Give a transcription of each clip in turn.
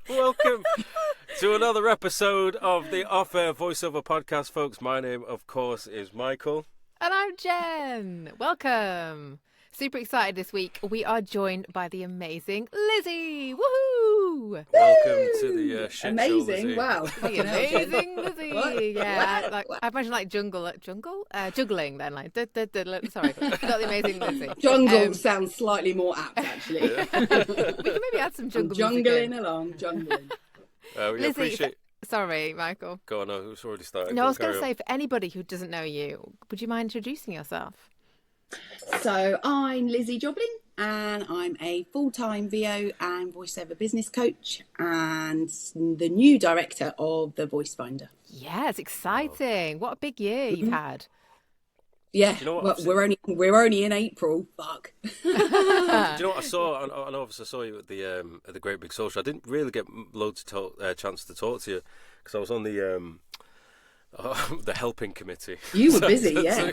Welcome to another episode of the Off-Air Voiceover podcast, folks. My name, of course, is Michael. And I'm Jen. Welcome. Super excited this week. We are joined by the amazing Lizzie. Woohoo! Welcome to the shit amazing. show, Lizzie. Wow. The amazing Lizzie. Yeah, I imagine like juggling then, like, sorry. Not the amazing Lizzie. Jungle sounds slightly more apt, actually. We can maybe add some jungle music jungling in. along, jungling. We Lizzie, appreciate... Sorry, Michael. Go on, no, it's already started. No, I was going to say, for anybody who doesn't know you, would you mind introducing yourself? So I'm Lizzie Jobling, and I'm a full-time VO and voiceover business coach and the new director of the Voice Finder. Yeah, it's exciting. What a big year you've had. Yeah, Do you know what well, we're only in April. Fuck. Do you know what I saw? I know, obviously, I saw you at the Great Big Social. I didn't really get loads of chance to talk to you because I was on the helping committee. You were busy, yeah.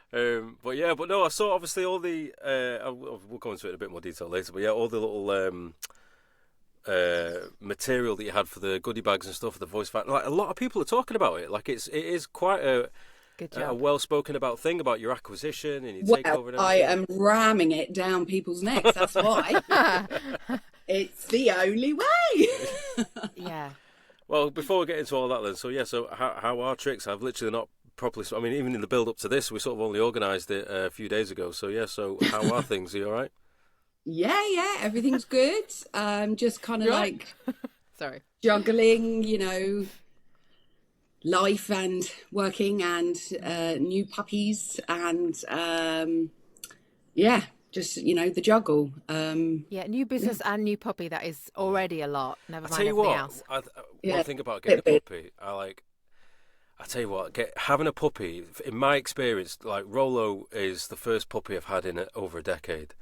But no, I saw obviously all the. We'll go into it in a bit more detail later. But yeah, all the little material that you had for the goodie bags and stuff for the voice finder. Like a lot of people are talking about it. Like it is quite a well spoken about thing about your acquisition and your takeover. And I am ramming it down people's necks. That's why. It's the only way. Yeah. Well, before we get into all that, then, so how are tricks? I've literally not properly. I mean, even in the build up to this, we sort of only organised it a few days ago. So so how are things? Are you all right? Yeah, everything's good. Just kind of like Sorry, juggling, life and working and new puppies and just the juggle. new business and new puppy. That is already a lot. Never mind everything else. One thing about getting a puppy, I tell you what, having a puppy, in my experience, like Rolo is the first puppy I've had in over a decade,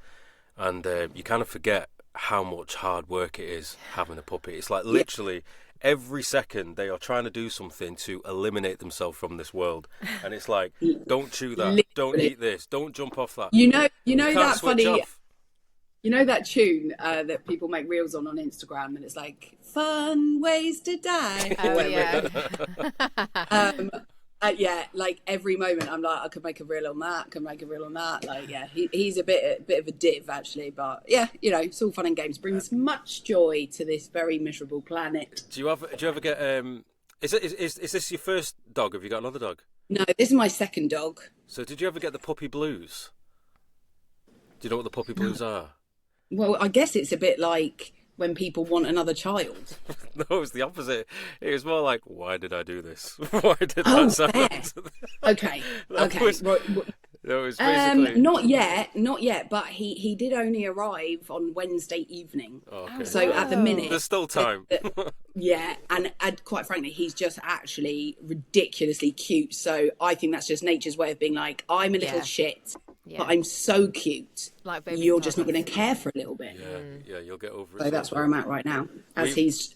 and you kind of forget how much hard work it is having a puppy. It's like literally every second they are trying to do something to eliminate themselves from this world, and it's like, don't chew that, literally. Don't eat this, don't jump off that. You know that funny. Off. You know that tune that people make reels on Instagram, and it's like fun ways to die. Oh yeah. Like every moment I'm like, I could make a reel on that. Like, yeah, he's a bit of a div actually, but yeah, it's all fun and games. Brings much joy to this very miserable planet. Do you ever get is this your first dog? Have you got another dog? No, this is my second dog. So did you ever get the puppy blues? Do you know what the puppy blues are? Well, I guess it's a bit like when people want another child. No, it was the opposite. It was more like, why did I do this? Why did that happen? Okay. Right. No, it was basically... Not yet, but he did only arrive on Wednesday evening. Oh, okay. So at the minute... There's still time. Yeah, and quite frankly, he's just actually ridiculously cute. So I think that's just nature's way of being like, I'm a little shit, but I'm so cute. Like baby You're just not going to care for a little bit. Yeah, you'll get over it. So that's where I'm at right now, as he's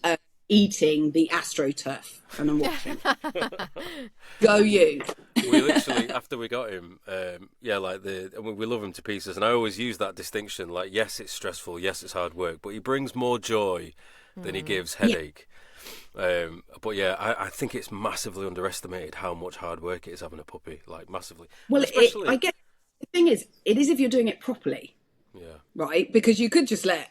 eating the AstroTurf, and I'm watching. Go you! We literally, after we got him, we love him to pieces, and I always use that distinction. Like, yes, it's stressful, yes, it's hard work, but he brings more joy than he gives headache. But yeah, I think it's massively underestimated how much hard work it is having a puppy, like massively. Well, I guess the thing is, it is if you're doing it properly. Yeah. Right? Because you could just let,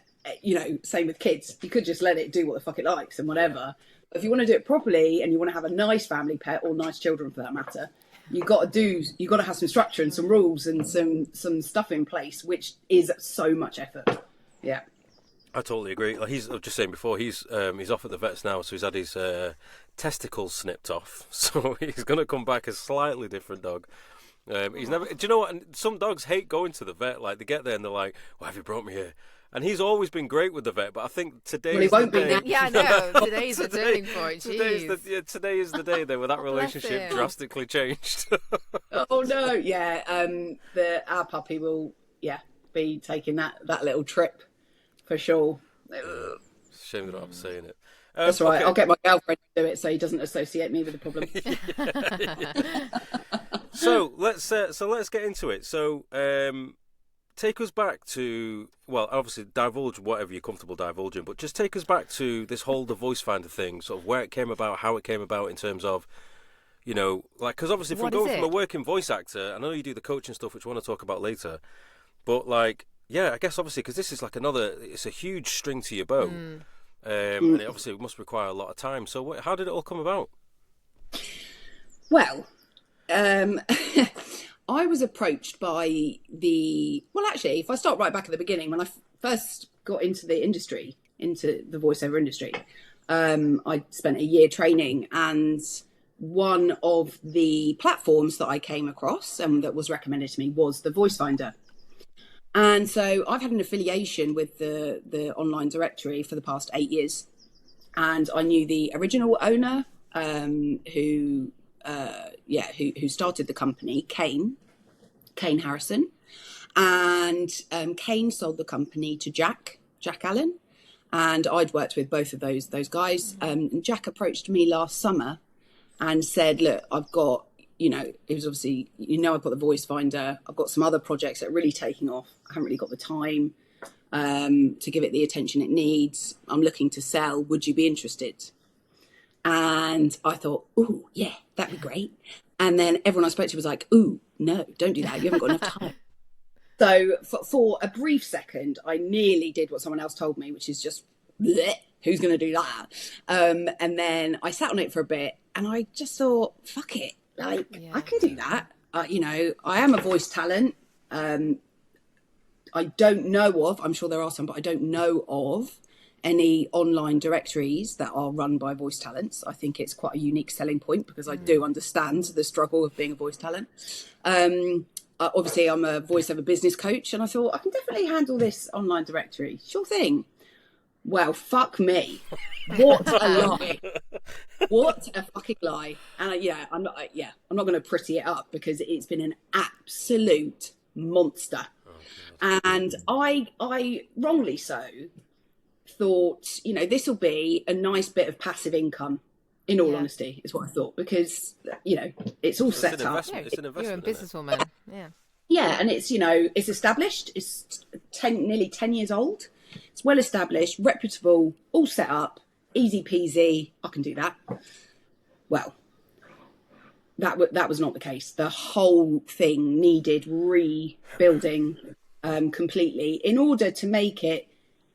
same with kids, you could just let it do what the fuck it likes and whatever. But if you want to do it properly and you want to have a nice family pet, or nice children for that matter, you've got to have some structure and some rules and some stuff in place, which is so much effort. Yeah. I totally agree. Like I was just saying before, he's off at the vets now, so he's had his testicles snipped off, so he's going to come back a slightly different dog. He's never. Do you know what? Some dogs hate going to the vet. Like they get there and they're like, "Why have you brought me here?" And he's always been great with the vet, but I think today is the day. Yeah, I know. Today's the turning point. Today is the day where that relationship drastically changed. Oh no, yeah. Our puppy will, be taking that little trip for sure. Shame that I'm saying it. That's right. Okay. I'll get my girlfriend to do it so he doesn't associate me with the problem. So let's get into it. So take us back to, well, obviously divulge whatever you're comfortable divulging, but just take us back to this whole the voice finder thing, sort of where it came about, how it came about in terms of, you know, like, because obviously from going from a working voice actor, I know you do the coaching stuff, which I want to talk about later, but like, yeah, I guess obviously because this is like it's a huge string to your bow, and it obviously must require a lot of time. So how did it all come about? Well, I was approached by well, actually, if I start right back at the beginning, when I first got into the industry, into the voiceover industry, I spent a year training, and one of the platforms that I came across and that was recommended to me was the Voice Finder. And so I've had an affiliation with the online directory for the past 8 years. And I knew the original owner, who started the company, Kane Harrison. And Kane sold the company to Jack Allen. And I'd worked with both of those guys. And Jack approached me last summer and said, look, I've got, it was obviously, I've got the Voice Finder. I've got some other projects that are really taking off. I haven't really got the time to give it the attention it needs. I'm looking to sell. Would you be interested? And I thought, ooh, yeah, that'd be great. And then everyone I spoke to was like, ooh, no, don't do that. You haven't got enough time. So for a brief second, I nearly did what someone else told me, which is just, bleh, who's going to do that? And then I sat on it for a bit and I just thought, fuck it. Like, I can do that. I am a voice talent. I don't know of, I'm sure there are some, but I don't know of any online directories that are run by voice talents. I think it's quite a unique selling point because I do understand the struggle of being a voice talent. Obviously, I'm a voiceover business coach, and I thought I can definitely handle this online directory. Sure thing. Well, fuck me. What a lie. What a fucking lie. And I'm not going to pretty it up because it's been an absolute monster. And I wrongly so thought, this will be a nice bit of passive income, in all honesty, is what I thought, because, it's all set up. It's an investment. You're a businesswoman. Yeah. Yeah. And it's, it's established. It's nearly 10 years old. It's well established, reputable, all set up, easy peasy. I can do that. Well, that was not the case. The whole thing needed rebuilding completely in order to make it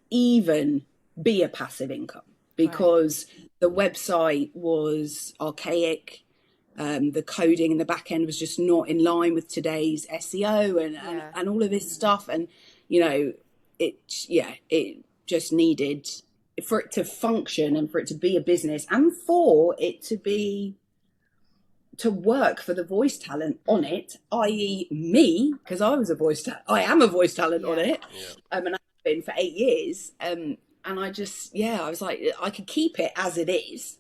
even be a passive income, because the website was archaic. The coding in the back end was just not in line with today's SEO and all of this stuff. And, it just needed for it to function and for it to be a business and for it to work for the voice talent on it, i.e. me, because I am a voice talent on it. And I've been for 8 years. And I just, I was like, I could keep it as it is.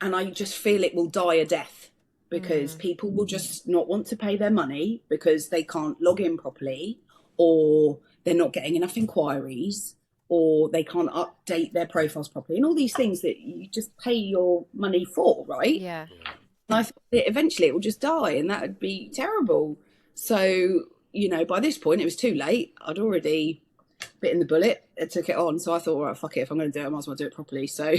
And I just feel it will die a death because people will just not want to pay their money because they can't log in properly, or they're not getting enough inquiries, or they can't update their profiles properly, and all these things that you just pay your money for, right? Yeah. And I thought eventually it will just die, and that would be terrible. So, by this point it was too late. I'd already bitten the bullet. I took it on. So I thought, all right, fuck it. If I'm going to do it, I might as well do it properly. So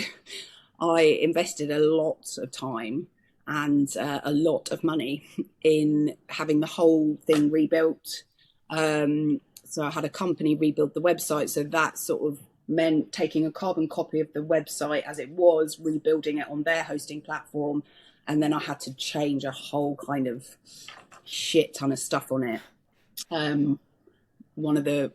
I invested a lot of time and a lot of money in having the whole thing rebuilt. So I had a company rebuild the website. So that sort of meant taking a carbon copy of the website as it was, rebuilding it on their hosting platform. And then I had to change a whole kind of shit ton of stuff on it. One of the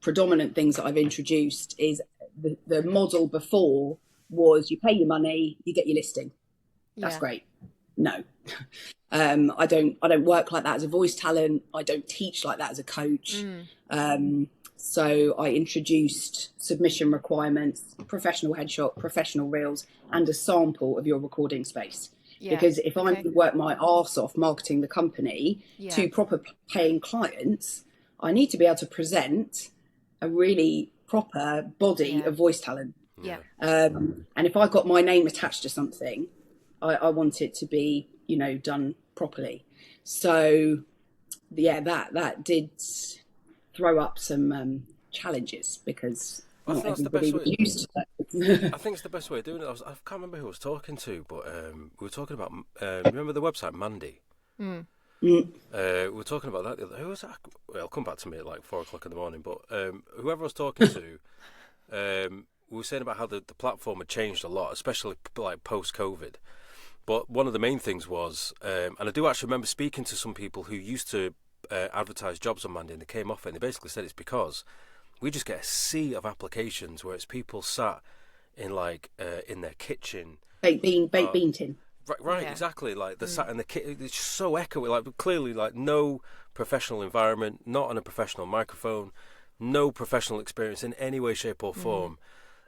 predominant things that I've introduced is the model before was you pay your money, you get your listing. That's great. No. I don't work like that as a voice talent. I don't teach like that as a coach. So I introduced submission requirements, professional headshot, professional reels, and a sample of your recording space. Because if I'm going to work my arse off marketing the company to proper paying clients, I need to be able to present a really proper body of voice talent. And if I've got my name attached to something, I want it to be, done properly. So that did throw up some challenges because I think that's the everybody best was way. used to that. I think it's the best way of doing it. I can't remember who I was talking to, but we were talking about. Remember the website Mandy? Mm. We were talking about that. Who was that? Well, it'll come back to me at like 4:00 in the morning. But whoever I was talking to, we were saying about how the platform had changed a lot, especially like post-COVID. But one of the main things was, and I do actually remember speaking to some people who used to advertise jobs on Mandy, and they came off it, and they basically said it's because we just get a sea of applications where it's people sat in like in their kitchen, baked bean tin. Right, Yeah. exactly. Like they're sat in the kitchen. It's just so echoey. Like clearly, like no professional environment, not on a professional microphone, no professional experience in any way, shape, or form.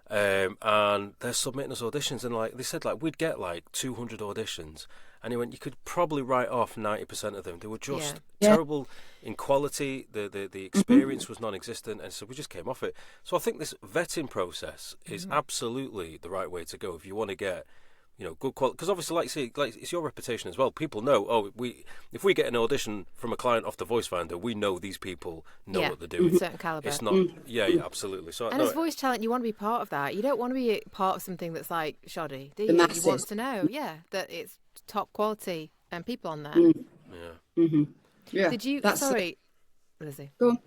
And they're submitting us auditions, and like they said, like we'd get like 200 auditions, and he went, you could probably write off 90% of them. They were just terrible in quality. The experience was non-existent, and so we just came off it. So I think this vetting process is absolutely the right way to go if you want to get, you know, good quality. Because obviously, like it's your reputation as well. People know, if we get an audition from a client off the Voice Finder, we know these people know what they're doing. Certain caliber. It's not, yeah, absolutely. So And as voice talent, you want to be part of that. You don't want to be part of something that's like shoddy, do you? The masses. You want to know, that it's top quality and people on there. Yeah. Did you? That's Sorry, Lizzie. Go on.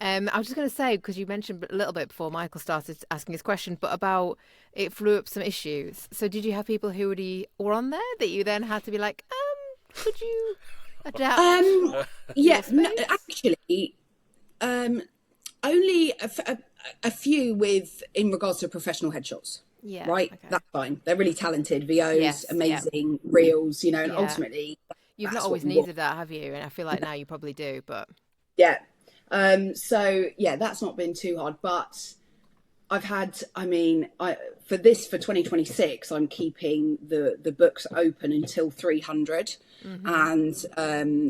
I was just going to say, because you mentioned a little bit before Michael started asking his question, but about it flew up some issues. So did you have people who already were on there that you then had to be like, could you adapt? Yeah, no, actually, only a few in regards to professional headshots. Yeah. Right? Okay. That's fine. They're really talented, VOs, Yes, amazing, reels, you know, and Yeah. ultimately... You've that's not always what we want. needed that, have you? And I feel like now you probably do, but... Yeah. So yeah, that's not been too hard, but I've had, for 2026, I'm keeping the books open until 300. And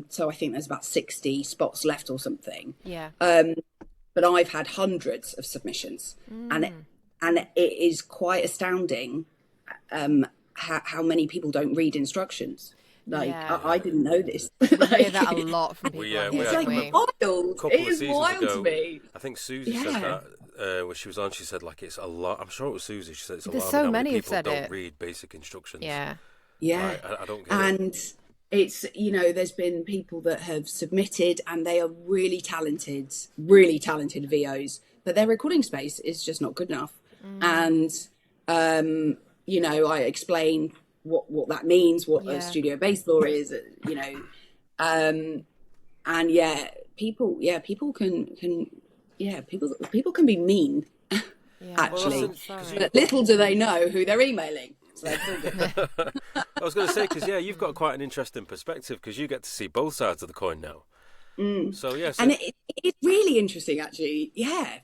so I think there's about 60 spots left or something. Yeah. But I've had hundreds of submissions and it is quite astounding how many people don't read instructions. Like, I didn't know this. We hear that a lot from people. It's like wild. It is wild to me. I think Susie said that when she was on. She said like it's a lot. I'm sure it was Susie. She said it's There's alarming so how many many have people said don't it. read basic instructions. Yeah. Yeah. I don't get it. It's, there's been people that have submitted and they are really talented VOs, but their recording space is just not good enough. And, I explain what that means, what a studio bass law is, and people can be mean, actually, but little do they know who they're emailing. So I was going to say, because you've got quite an interesting perspective because you get to see both sides of the coin now. So and it's really interesting actually,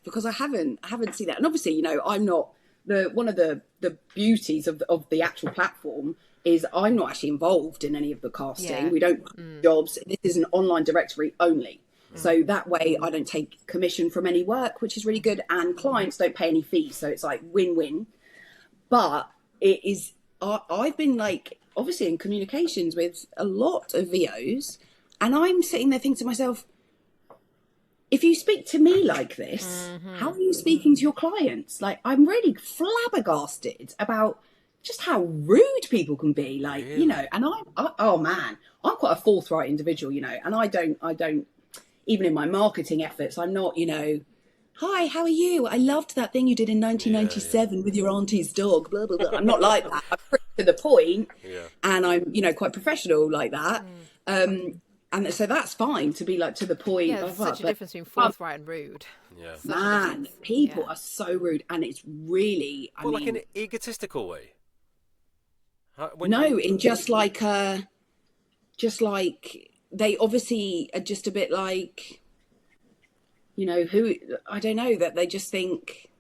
because I haven't seen that, and obviously, I'm not one of the beauties of the actual platform is I'm not actually involved in any of the casting. We don't jobs. This is an online directory only. So that way I don't take commission from any work, which is really good, and clients don't pay any fees, so it's like win-win. But it is, I've been like obviously in communications with a lot of VOs, and I'm sitting there thinking to myself, if you speak to me like this, how are you speaking to your clients? Like, I'm really flabbergasted about just how rude people can be. Like, really? And I'm quite a forthright individual, and I don't, even in my marketing efforts, I'm not, hi, how are you? I loved that thing you did in 1997 with your auntie's dog, blah, blah, blah. I'm not like that. I'm pretty to the point, and I'm, quite professional like that. And so that's fine to be like to the point. Yeah, there's such a difference between forthright and rude. Yeah. Man, people are so rude, and it's really, like in an egotistical way. In just like they obviously are just a bit like, who, I don't know, that they just think.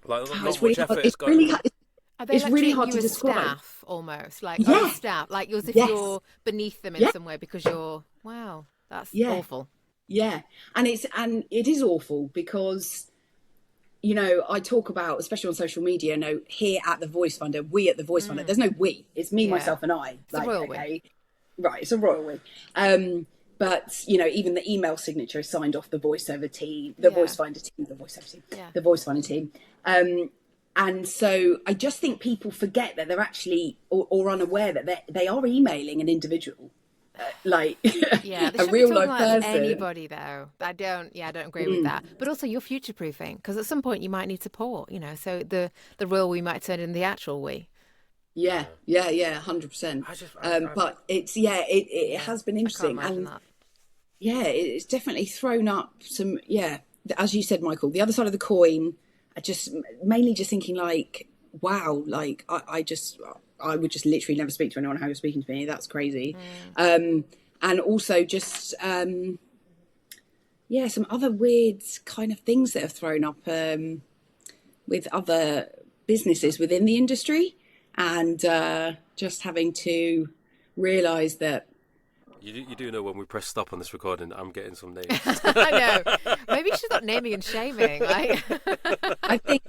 Like, it's really hard. It's really hard to describe. Staff, almost like staff, like as if you're beneath them in some way because you're that's awful. Yeah, and it is awful because I talk about, especially on social media, here at the Voice Finder, we at the Voice Finder. There's no we. It's me, myself, and I. It's a royal we. Right, it's a royal we. but even the email signature is signed off the voiceover team, the voicefinder team, the voicefinder team. And so I just think people forget that they're actually, or unaware that they are emailing an individual, like a real life person. Anybody though, I don't agree with that. But also you're future proofing, because at some point you might need support. So the real we might turn into the actual we. Yeah, 100%. But it's it has been interesting, and it's definitely thrown up some. Yeah, as you said, Michael, the other side of the coin. I just mainly thinking like, wow, like I would just literally never speak to anyone how you're speaking to me. That's crazy. And also just some other weird kind of things that have thrown up with other businesses within the industry, and just having to realise that. You do know when we press stop on this recording, I'm getting some names. I know. Maybe you should stop naming and shaming. Like. I think,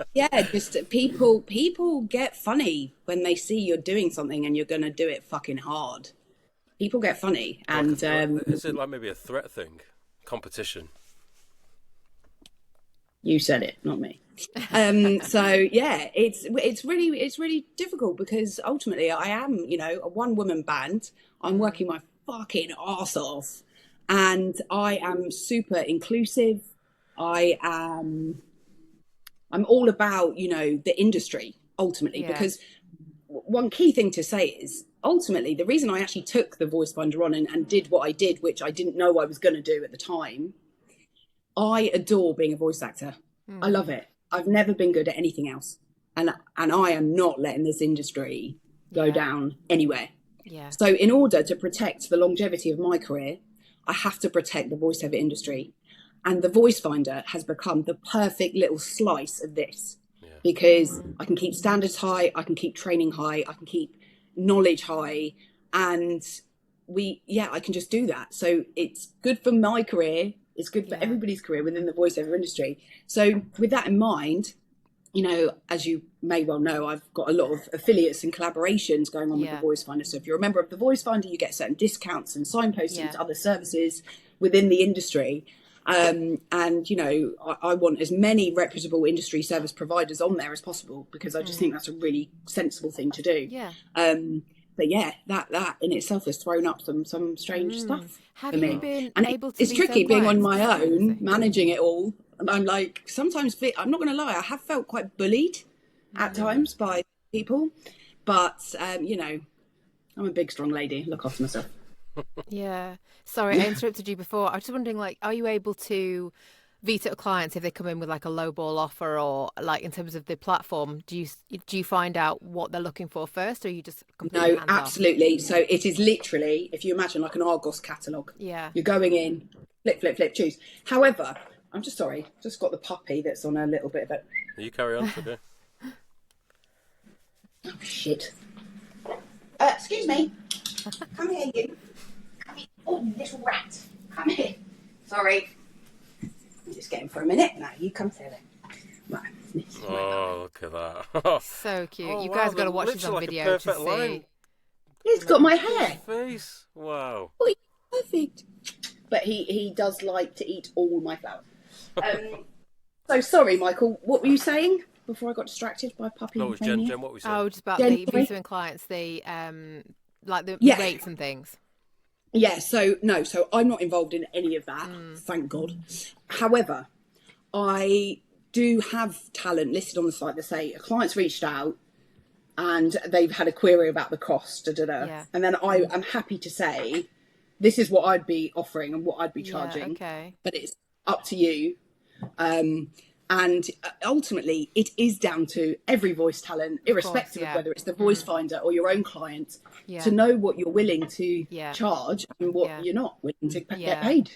just people get funny when they see you're doing something and you're going to do it fucking hard. People get funny. And is it like maybe a threat thing? Competition? You said it, not me. So it's really difficult, because ultimately I am, a one-woman band. I'm working my fucking arse off, and I am super inclusive. I'm all about the industry ultimately, because one key thing to say is ultimately the reason I actually took the voice finder on and did what I did, which I didn't know I was going to do at the time. I adore being a voice actor. I love it. I've never been good at anything else, and I am not letting this industry go down anywhere. Yeah. So in order to protect the longevity of my career, I have to protect the voiceover industry. And the voice finder has become the perfect little slice of this, because I can keep standards high, I can keep training high, I can keep knowledge high, and I can just do that. So it's good for my career, it's good for everybody's career within the voiceover industry. So with that in mind, as you may well know, I've got a lot of affiliates and collaborations going on with the Voice Finder. So if you're a member of the Voice Finder, you get certain discounts and signposting to other services within the industry. And, I want as many reputable industry service providers on there as possible, because I just think that's a really sensible thing to do. Yeah. But that in itself has thrown up some strange stuff Have for me. You been and able to it's be tricky so being on blind? my own, managing it all. And I'm like, sometimes, I'm not going to lie, I have felt quite bullied at times by people. But, I'm a big, strong lady. Look after myself. Yeah. Sorry, I interrupted you before. I was just wondering, like, are you able to veto clients if they come in with like a lowball offer, or like in terms of the platform? Do you find out what they're looking for first, or are you just completely hands off? Absolutely. So it is literally, if you imagine like an Argos catalogue. Yeah. You're going in, flip, choose. However, I'm just sorry, just got the puppy that's on a little bit of a... You carry on, okay? Oh, shit. Excuse me. Come here, you. Come here. Oh, you little rat. Come here. Sorry. I'm just getting for a minute. Now, you come through then. Right. Oh, look at that. So cute. You guys got to watch this on video to see. Line. He's got my hair. Face. Wow. Oh, perfect. But he does like to eat all my flowers. So sorry, Michael, what were you saying before I got distracted by puppy? No, it was Jen, what were we saying? Oh, just about the vetoing clients, the like the rates and things. Yeah, so I'm not involved in any of that, thank God. However, I do have talent listed on the site that say a client's reached out and they've had a query about the cost, and then I am happy to say this is what I'd be offering and what I'd be charging. Okay. But it's up to you. And ultimately, it is down to every voice talent, irrespective of whether it's the voice finder or your own client, to know what you're willing to charge and what you're not willing to get paid.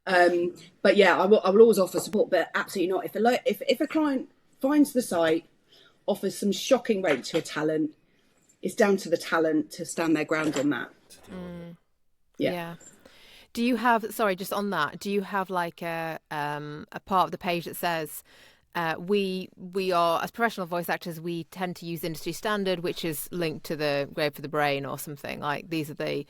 But I will always offer support, but absolutely not. If a client finds the site, offers some shocking rate to a talent, it's down to the talent to stand their ground on that. Yeah. Do you have, sorry, just on that, do you have like a part of the page that says we are, as professional voice actors, we tend to use industry standard, which is linked to the grade for the brain or something, like these are the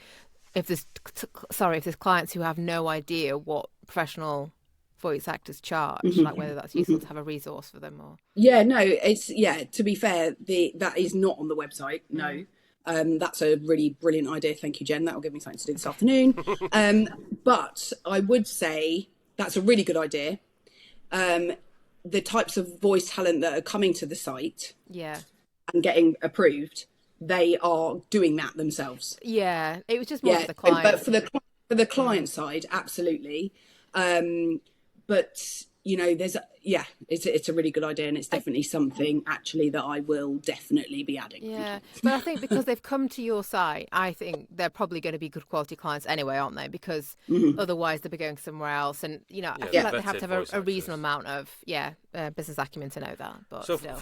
if there's clients who have no idea what professional voice actors charge, like whether that's useful to have a resource for them or. Yeah, no, to be fair, that is not on the website. No. That's a really brilliant idea. Thank you, Jen. That'll give me something to do this afternoon. But I would say that's a really good idea. The types of voice talent that are coming to the site and getting approved, they are doing that themselves. Yeah, it was just more for the client. But for the client side, absolutely. But it's a really good idea, and it's definitely something actually that I will definitely be adding. Yeah, but I think because they've come to your site, I think they're probably going to be good quality clients anyway, aren't they? Because otherwise they'll be going somewhere else, and I feel like they have to have a reasonable amount of business acumen to know that. But so still.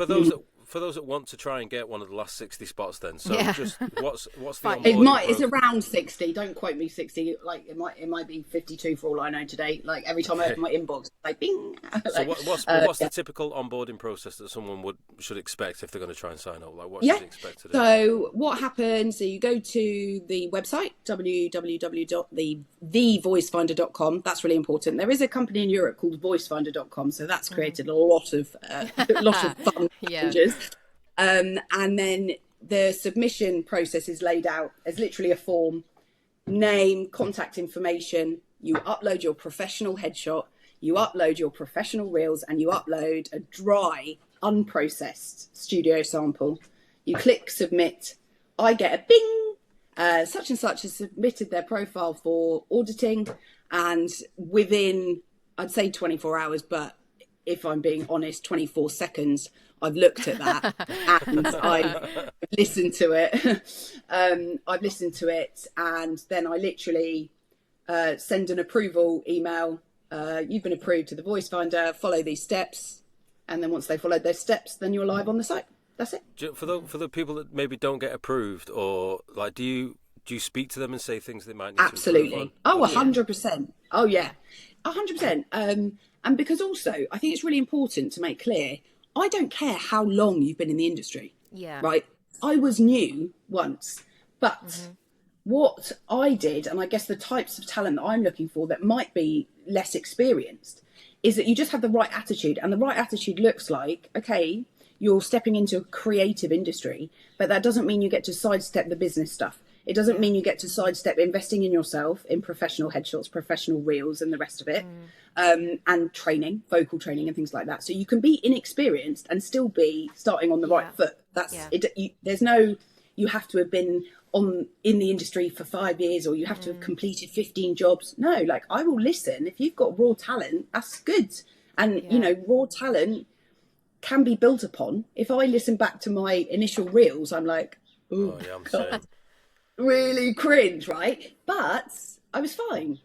For those that want to try and get one of the last 60 spots, then just what's the onboarding it's around 60. Don't quote me 60. Like it might be 52 for all I know today. Like every time I open my inbox, like bing. So what's the typical onboarding process that someone should expect if they're going to try and sign up? Like what should they expect to do? So what happens? So you go to the website www.thevoicefinder.com. That's really important. There is a company in Europe called voicefinder.com, so that's created a lot of fun challenges. And then the submission process is laid out as literally a form: name, contact information. You upload your professional headshot, you upload your professional reels, and you upload a dry, unprocessed studio sample. You click submit. I get a bing. Such and such has submitted their profile for auditing, and within, I'd say 24 hours, but if I'm being honest, 24 seconds, I've looked at that and I've listened to it. And then I literally send an approval email. You've been approved to the Voice Finder. Follow these steps. And then once they followed those steps, then you're live on the site. That's it. For the people that maybe don't get approved, or like, do you speak to them and say things they might need Absolutely. to improve on? 100%. Oh, yeah. 100%. And because also, I think it's really important to make clear, I don't care how long you've been in the industry. Yeah. Right? I was new once, but what I did, and I guess the types of talent that I'm looking for that might be less experienced, is that you just have the right attitude. And the right attitude looks like, okay, you're stepping into a creative industry, but that doesn't mean you get to sidestep the business stuff. It doesn't mean you get to sidestep investing in yourself, in professional headshots, professional reels, and the rest of it, and training, vocal training, and things like that. So you can be inexperienced and still be starting on the right foot. That's it. There's no, you have to have been in the industry for 5 years, or you have to have completed 15 jobs. No, like, I will listen. If you've got raw talent, that's good. And raw talent can be built upon. If I listen back to my initial reels, I'm like, oh yeah, I'm saying. Really cringe, right? But I was fine.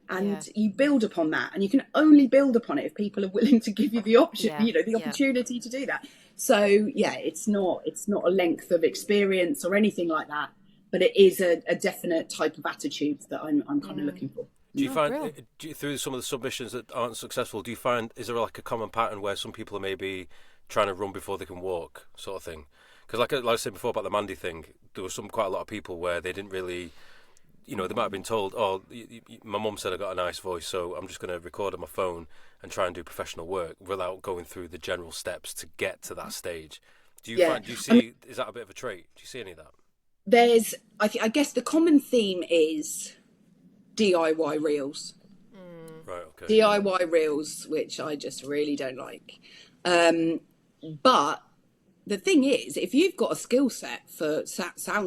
And you build upon that, and you can only build upon it if people are willing to give you the option, the opportunity to do that. So it's not a length of experience or anything like that, but it is a definite type of attitude that I'm kind of looking for. Do you find through some of the submissions that aren't successful, is there like a common pattern where some people are maybe trying to run before they can walk, sort of thing? Because like I said before about the Mandy thing, there was quite a lot of people where they didn't really, they might have been told, my mum said I got a nice voice, so I'm just going to record on my phone and try and do professional work without going through the general steps to get to that stage. Is that a bit of a trait? Do you see any of that? I guess the common theme is DIY reels. Right, okay. DIY reels, which I just really don't like. But the thing is, if you've got a skill set for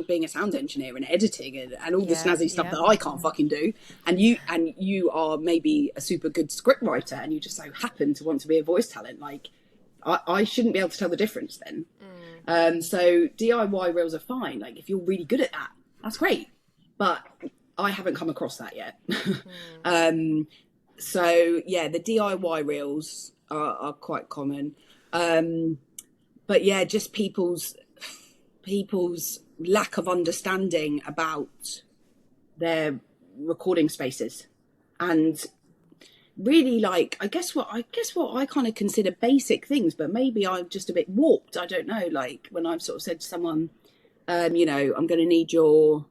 being a sound engineer and editing and all the snazzy stuff that I can't fucking do, and you are maybe a super good script writer, and you just so happen to want to be a voice talent, like I shouldn't be able to tell the difference then. So DIY reels are fine. Like, if you're really good at that, that's great. But I haven't come across that yet. So the DIY reels are quite common. But just people's lack of understanding about their recording spaces, and really, like, I guess what I kind of consider basic things, but maybe I'm just a bit warped. I don't know. Like, when I've sort of said to someone, I'm going to need your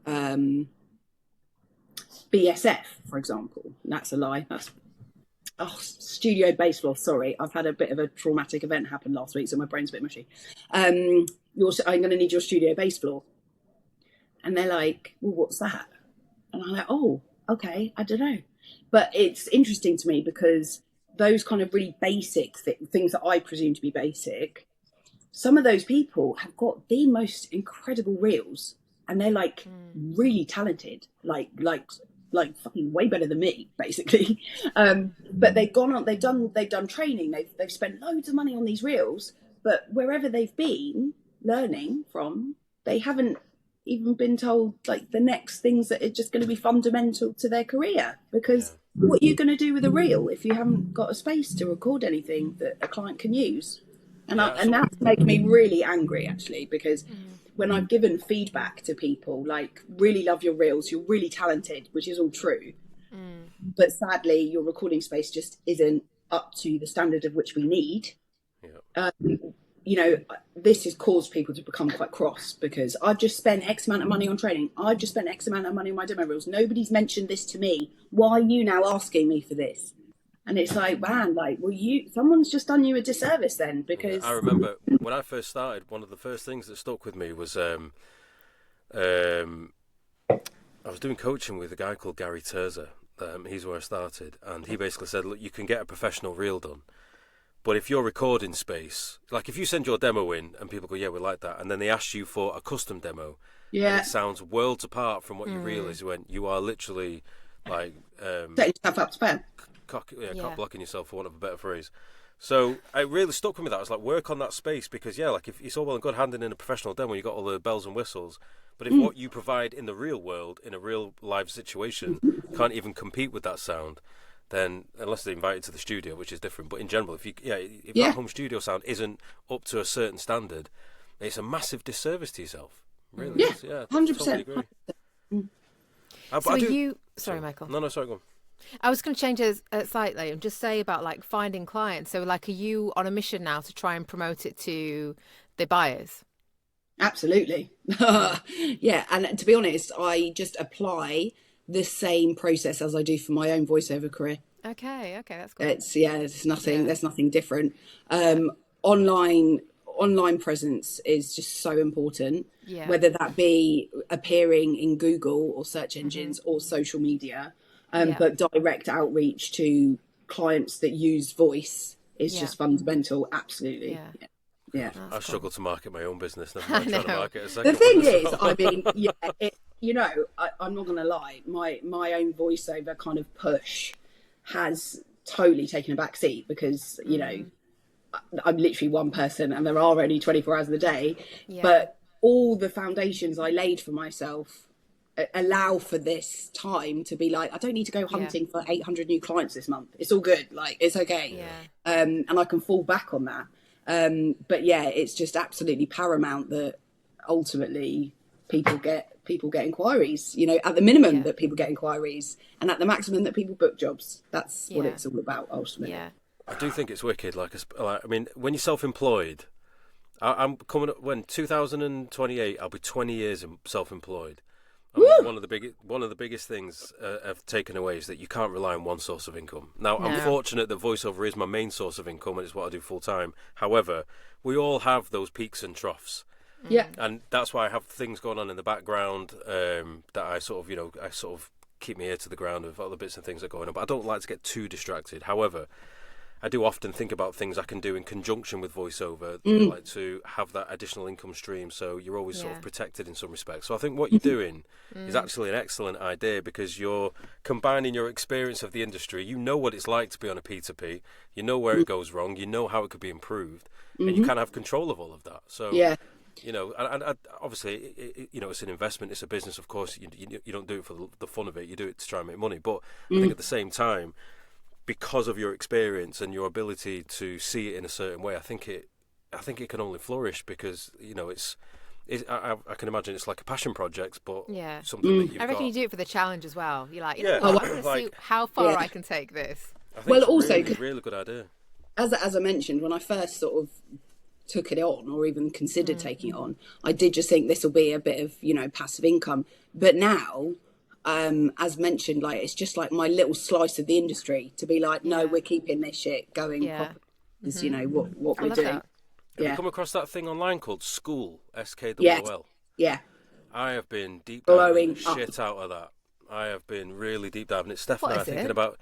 BSF, for example. That's a lie. That's studio base floor. Sorry, I've had a bit of a traumatic event happen last week, so my brain's a bit mushy. I'm going to need your studio base floor. And they're like, well, what's that? And I'm like, oh, okay, I don't know. But it's interesting to me because those kind of really basic things that I presume to be basic, some of those people have got the most incredible reels, and they're like really talented, like fucking way better than me, basically. But they've done training, they've spent loads of money on these reels, but wherever they've been learning from, they haven't even been told like the next things that are just going to be fundamental to their career, because what are you going to do with a reel if you haven't got a space to record anything that a client can use? And that's making me really angry, actually, because when I've given feedback to people like, really love your reels, you're really talented, which is all true, but sadly your recording space just isn't up to the standard of which we need. You know, this has caused people to become quite cross, because I've just spent X amount of money on training. I've just spent X amount of money on my demo reels. Nobody's mentioned this to me. Why are you now asking me for this? And it's like, man, like, well, someone's just done you a disservice then, because... I remember when I first started, one of the first things that stuck with me was I was doing coaching with a guy called Gary Terza. He's where I started. And he basically said, look, you can get a professional reel done, but if your recording space, like if you send your demo in and people go, yeah, we like that, and then they ask you for a custom demo, and it sounds worlds apart from what your reel is, when you are literally like... setting yourself up to fail. Cock blocking yourself, for want of a better phrase. So it really stuck with me that. I was like, work on that space, because like if it's all well and good handing in a professional demo, you got all the bells and whistles, but if what you provide in the real world, in a real live situation, can't even compete with that sound, then unless they invite you to the studio, which is different, but in general, if that home studio sound isn't up to a certain standard, it's a massive disservice to yourself. Really, 100%. Totally agree. Sorry, Michael. No, sorry, go on. I was going to change it slightly and just say about like finding clients. So like, are you on a mission now to try and promote it to the buyers? Absolutely. Yeah. And to be honest, I just apply the same process as I do for my own voiceover career. Okay, that's cool. There's nothing different. Online presence is just so important, whether that be appearing in Google or search engines or social media. But direct outreach to clients that use voice is just fundamental. Absolutely. Yeah. I struggle to market my own business. Never mind trying to market a second. The thing is, I mean, I'm not going to lie. My own voiceover kind of push has totally taken a back seat, because, you know, I'm literally one person and there are only 24 hours in the day. Yeah. But all the foundations I laid for myself allow for this time to be like, I don't need to go hunting for 800 new clients this month. It's all good. Like, it's okay. And I can fall back on that. But it's just absolutely paramount that ultimately people get inquiries, you know, at the minimum that people get inquiries, and at the maximum that people book jobs. That's what it's all about ultimately. I do think it's wicked. Like, I mean, when you're self-employed, I'm coming up, when 2028, I'll be 20 years self-employed. One of the biggest things I've taken away is that you can't rely on one source of income. Now, I'm fortunate that voiceover is my main source of income, and it's what I do full time. However, we all have those peaks and troughs. Yeah. And that's why I have things going on in the background that I sort of keep my ear to the ground of other bits and things that are going on. But I don't like to get too distracted. However, I do often think about things I can do in conjunction with voiceover, like to have that additional income stream, so you're always sort of protected in some respects. So I think what you're doing is actually an excellent idea, because you're combining your experience of the industry. You know what it's like to be on a P2P. You know where it goes wrong. You know how it could be improved, and you kind of have control of all of that. So you know, and obviously, you know, it's an investment. It's a business, of course. You don't do it for the fun of it. You do it to try and make money. But I think at the same time, because of your experience and your ability to see it in a certain way, I think it can only flourish, because, you know, I can imagine it's like a passion project, but something that you've I reckon got. you do it for the challenge as well. You're like, I want to see how far I can take this. I think it's also a really good idea. As I mentioned, when I first sort of took it on or even considered taking it on. I did just think this will be a bit of, passive income. But now, as mentioned, like, it's just like my little slice of the industry to be like, no, we're keeping this shit going properly. Because, what we're doing. That. Have you come across that thing online called School, SKWL? Yeah. I have been deep diving the shit out of that. I have been really deep diving. It's Steph and I thinking about.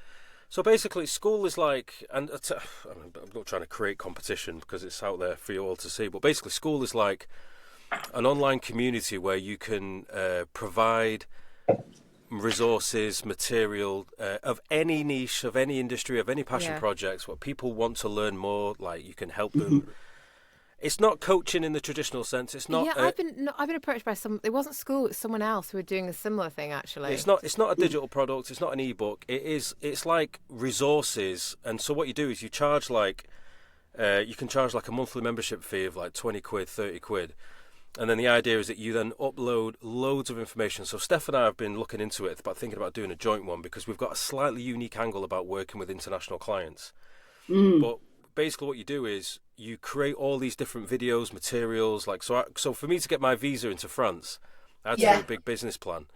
So basically, School is like, and I'm not trying to create competition because it's out there for you all to see, but basically, School is like an online community where you can provide resources, material of any niche, of any industry, of any passion projects, what people want to learn more, like you can help them. It's not coaching in the traditional sense. It's not. Yeah, I've been approached by some. It wasn't School. It's someone else who were doing a similar thing. Actually, it's not a digital product. It's not an ebook. It's like resources. And so what you do is you charge like, you can charge like a monthly membership fee of like 20 quid, 30 quid. And then the idea is that you then upload loads of information. So Steph and I have been looking into it, thinking about doing a joint one because we've got a slightly unique angle about working with international clients. But basically what you do is you create all these different videos, materials. Like so for me to get my visa into France, I had to do a big business plan.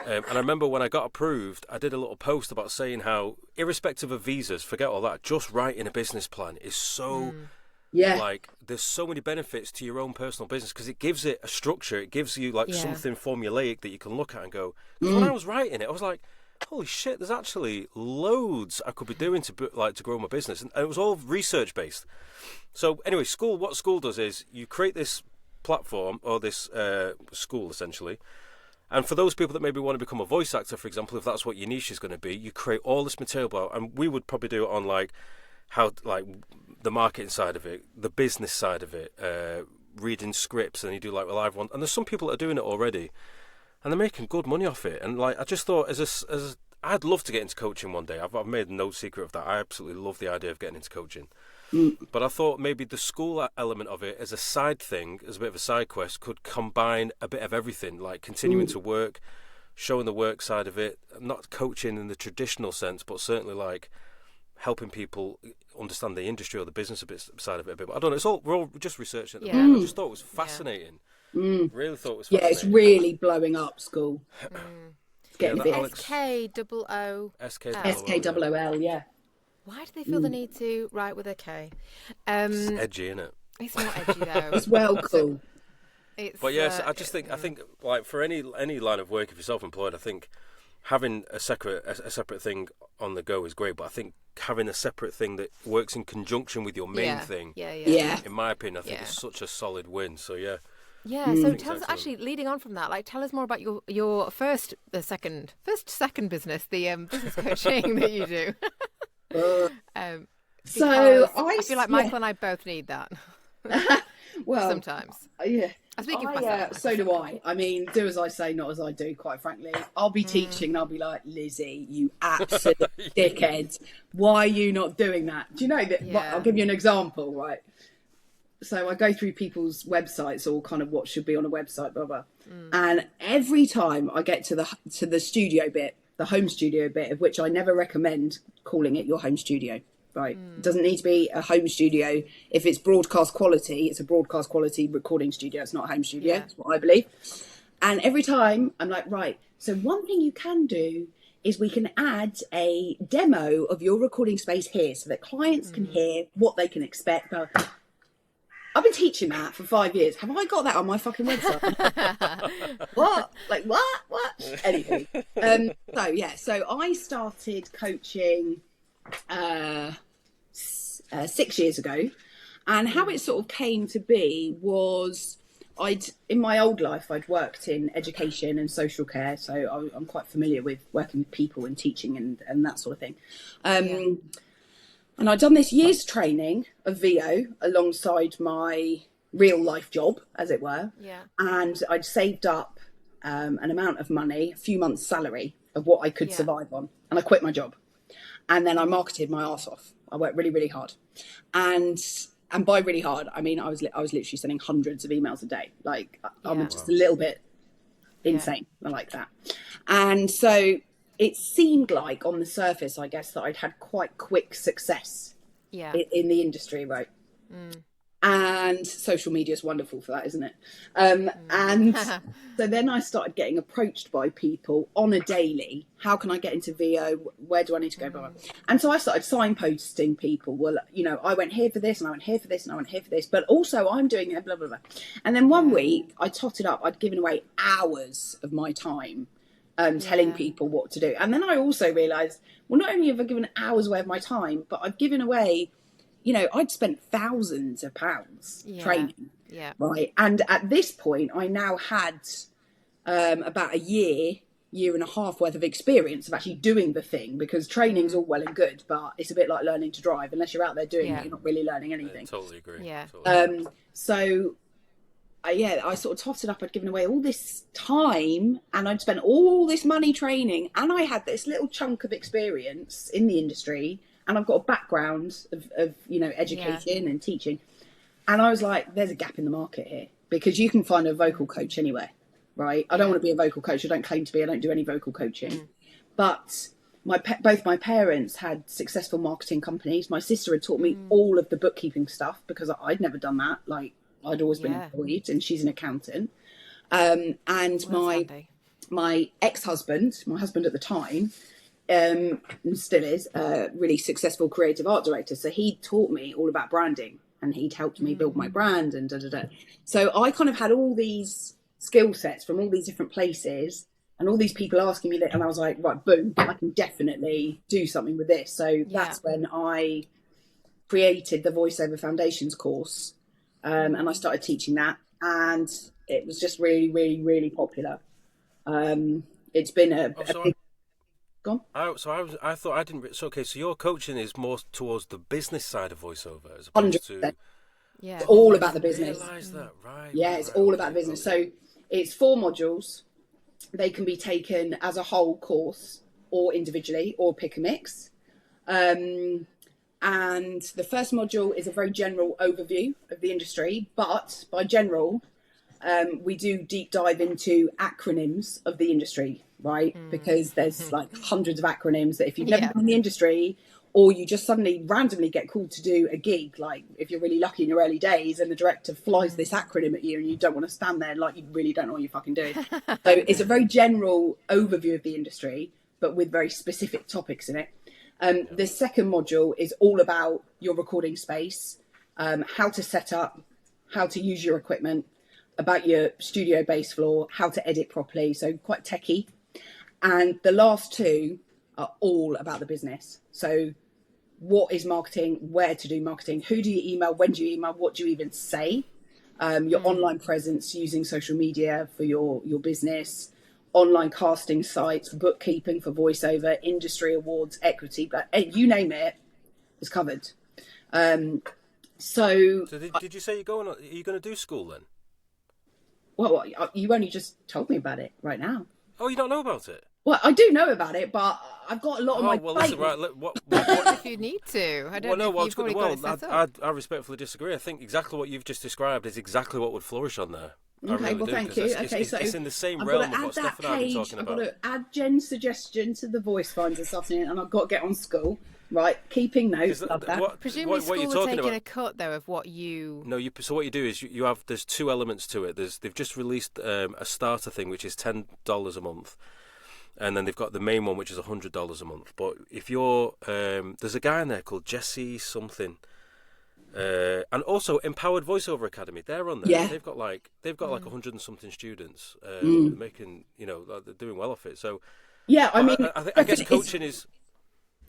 And I remember when I got approved, I did a little post about saying how, irrespective of visas, forget all that, just writing a business plan is so... like there's so many benefits to your own personal business because it gives it a structure. It gives you like something formulaic that you can look at and go. When I was writing it, I was like, holy shit, there's actually loads I could be doing to grow my business, and it was all research based. So anyway, what School does is you create this platform or this school essentially, and for those people that maybe want to become a voice actor, for example, if that's what your niche is going to be, you create all this material, and we would probably do it on like how like the marketing side of it, the business side of it, reading scripts, and you do like a live one. And there's some people that are doing it already, and they're making good money off it. And like I just thought, I'd love to get into coaching one day. I've made no secret of that. I absolutely love the idea of getting into coaching. But I thought maybe the school element of it as a side thing, as a bit of a side quest, could combine a bit of everything, like continuing to work, showing the work side of it, not coaching in the traditional sense, but certainly like helping people understand the industry or the business side of it a bit. But I don't know. We're all just researching at the moment. I just thought it was fascinating. Really thought it was fascinating. Yeah, it's really blowing up, School. It's getting a bit SKOO. SKOOL, yeah. Why do they feel the need to write with a K? It's edgy, isn't it? It's not edgy though. It's well cool. But yes, I think like for any line of work, if you're self-employed, I think having a separate thing on the go is great. But I think having a separate thing that works in conjunction with your main thing, in my opinion, I think is such a solid win. So yeah. Yeah, so tell us, actually, leading on from that, like, tell us more about your second business, the business coaching that you do. So I feel like Michael and I both need that. Well, sometimes. Yeah. I'm speaking for myself. So do I. I mean, do as I say, not as I do, quite frankly. I'll be teaching and I'll be like, Lizzie, you absolute dickhead. Why are you not doing that? Do you know that? I'll give you an example, right? So I go through people's websites or kind of what should be on a website, blah, blah. And every time I get to the studio bit, the home studio bit, of which I never recommend calling it your home studio, right? It doesn't need to be a home studio. If it's broadcast quality, it's a broadcast quality recording studio. It's not a home studio. That's what I believe. And every time I'm like, right, so one thing you can do is we can add a demo of your recording space here so that clients can hear what they can expect. I've been teaching that for 5 years. Have I got that on my fucking website? What? Like, what? Anyway. So I started coaching 6 years ago. And how it sort of came to be was in my old life, I'd worked in education and social care. So I'm quite familiar with working with people and teaching and that sort of thing. And I'd done this year's training of VO alongside my real life job, as it were. Yeah. And I'd saved up an amount of money, a few months' salary of what I could survive on. And I quit my job. And then I marketed my arse off. I worked really, really hard. And by really hard, I mean, I was literally sending hundreds of emails a day. Like, I'm just a little bit insane. I like that. And so it seemed like on the surface, I guess, that I'd had quite quick success in the industry, right? And social media is wonderful for that, isn't it? And so then I started getting approached by people on a daily. How can I get into VO? Where do I need to go? Blah, blah. And so I started signposting people. Well, you know, I went here for this, and I went here for this, and I went here for this. But also I'm doing it, blah, blah, blah. And then one week I totted up. I'd given away hours of my time telling people what to do. And then I also realised, well, not only have I given hours away of my time, but I've given away, you know, I'd spent thousands of pounds training, right? And at this point, I now had about a year and a half worth of experience of actually doing the thing, because training's all well and good, but it's a bit like learning to drive. Unless you're out there doing it, you're not really learning anything. I totally agree. Yeah. Totally. So, I sort of totted up. I'd given away all this time, and I'd spent all this money training, and I had this little chunk of experience in the industry. And I've got a background of you know, education and teaching. And I was like, there's a gap in the market here, because you can find a vocal coach anywhere, right? I don't want to be a vocal coach. I don't claim to be. I don't do any vocal coaching. But both my parents had successful marketing companies. My sister had taught me all of the bookkeeping stuff, because I'd never done that. Like, I'd always been employed, and she's an accountant. And my ex-husband, my husband at the time, and still is a really successful creative art director. So he taught me all about branding, and he'd helped me build my brand and So I kind of had all these skill sets from all these different places, and all these people asking me that, and I was like, right, boom, I can definitely do something with this. So that's when I created the Voiceover Foundations course, and I started teaching that, and it was just really, really, really popular. It's been a big... Gone? I thought I didn't. So okay, so your coaching is more towards the business side of voiceover, as opposed 100%. to. Yeah, it's all about the business. Realise that, right? Yeah, it's all about the business. So it's 4 modules. They can be taken as a whole course, or individually, or pick a mix. And the first module is a very general overview of the industry, but by general, we do deep dive into acronyms of the industry, right? Because there's like hundreds of acronyms that if you've never been in the industry, or you just suddenly randomly get called to do a gig, like if you're really lucky in your early days and the director flies this acronym at you and you don't want to stand there, like you really don't know what you're fucking doing. So it's a very general overview of the industry, but with very specific topics in it. The second module is all about your recording space, how to set up, how to use your equipment, about your studio base floor, how to edit properly. So quite techie. And the last 2 are all about the business. So what is marketing, where to do marketing, who do you email, when do you email, what do you even say, your online presence using social media for your business, online casting sites, bookkeeping for voiceover, industry awards, equity, but you name it, is covered. So did you say are you going to do school then? Well, you only just told me about it right now. Oh, you don't know about it? Well, I do know about it, but I've got a lot of my plate. Listen, right, what if you need to. I don't know if you've already got it set up. I respectfully disagree. I think exactly what you've just described is exactly what would flourish on there. Okay, well, thank you. It's in the same realm of what Steph and I have been talking about. I've got to add Jen's suggestion to the voice finder this afternoon, and I've got to get on school. Right, keeping notes. Love that. Presumably school are taking a cut, though, of what you... No, so what you do is you have... There's 2 elements to it. They've just released a starter thing, which is $10 a month. And then they've got the main one, which is $100 a month. But if you're... there's a guy in there called Jesse something. And also Empowered Voiceover Academy. They're on there. Yeah. They've got like 100 and something students. Making... You know, they're doing well off it. So... Yeah, I mean... I guess coaching is...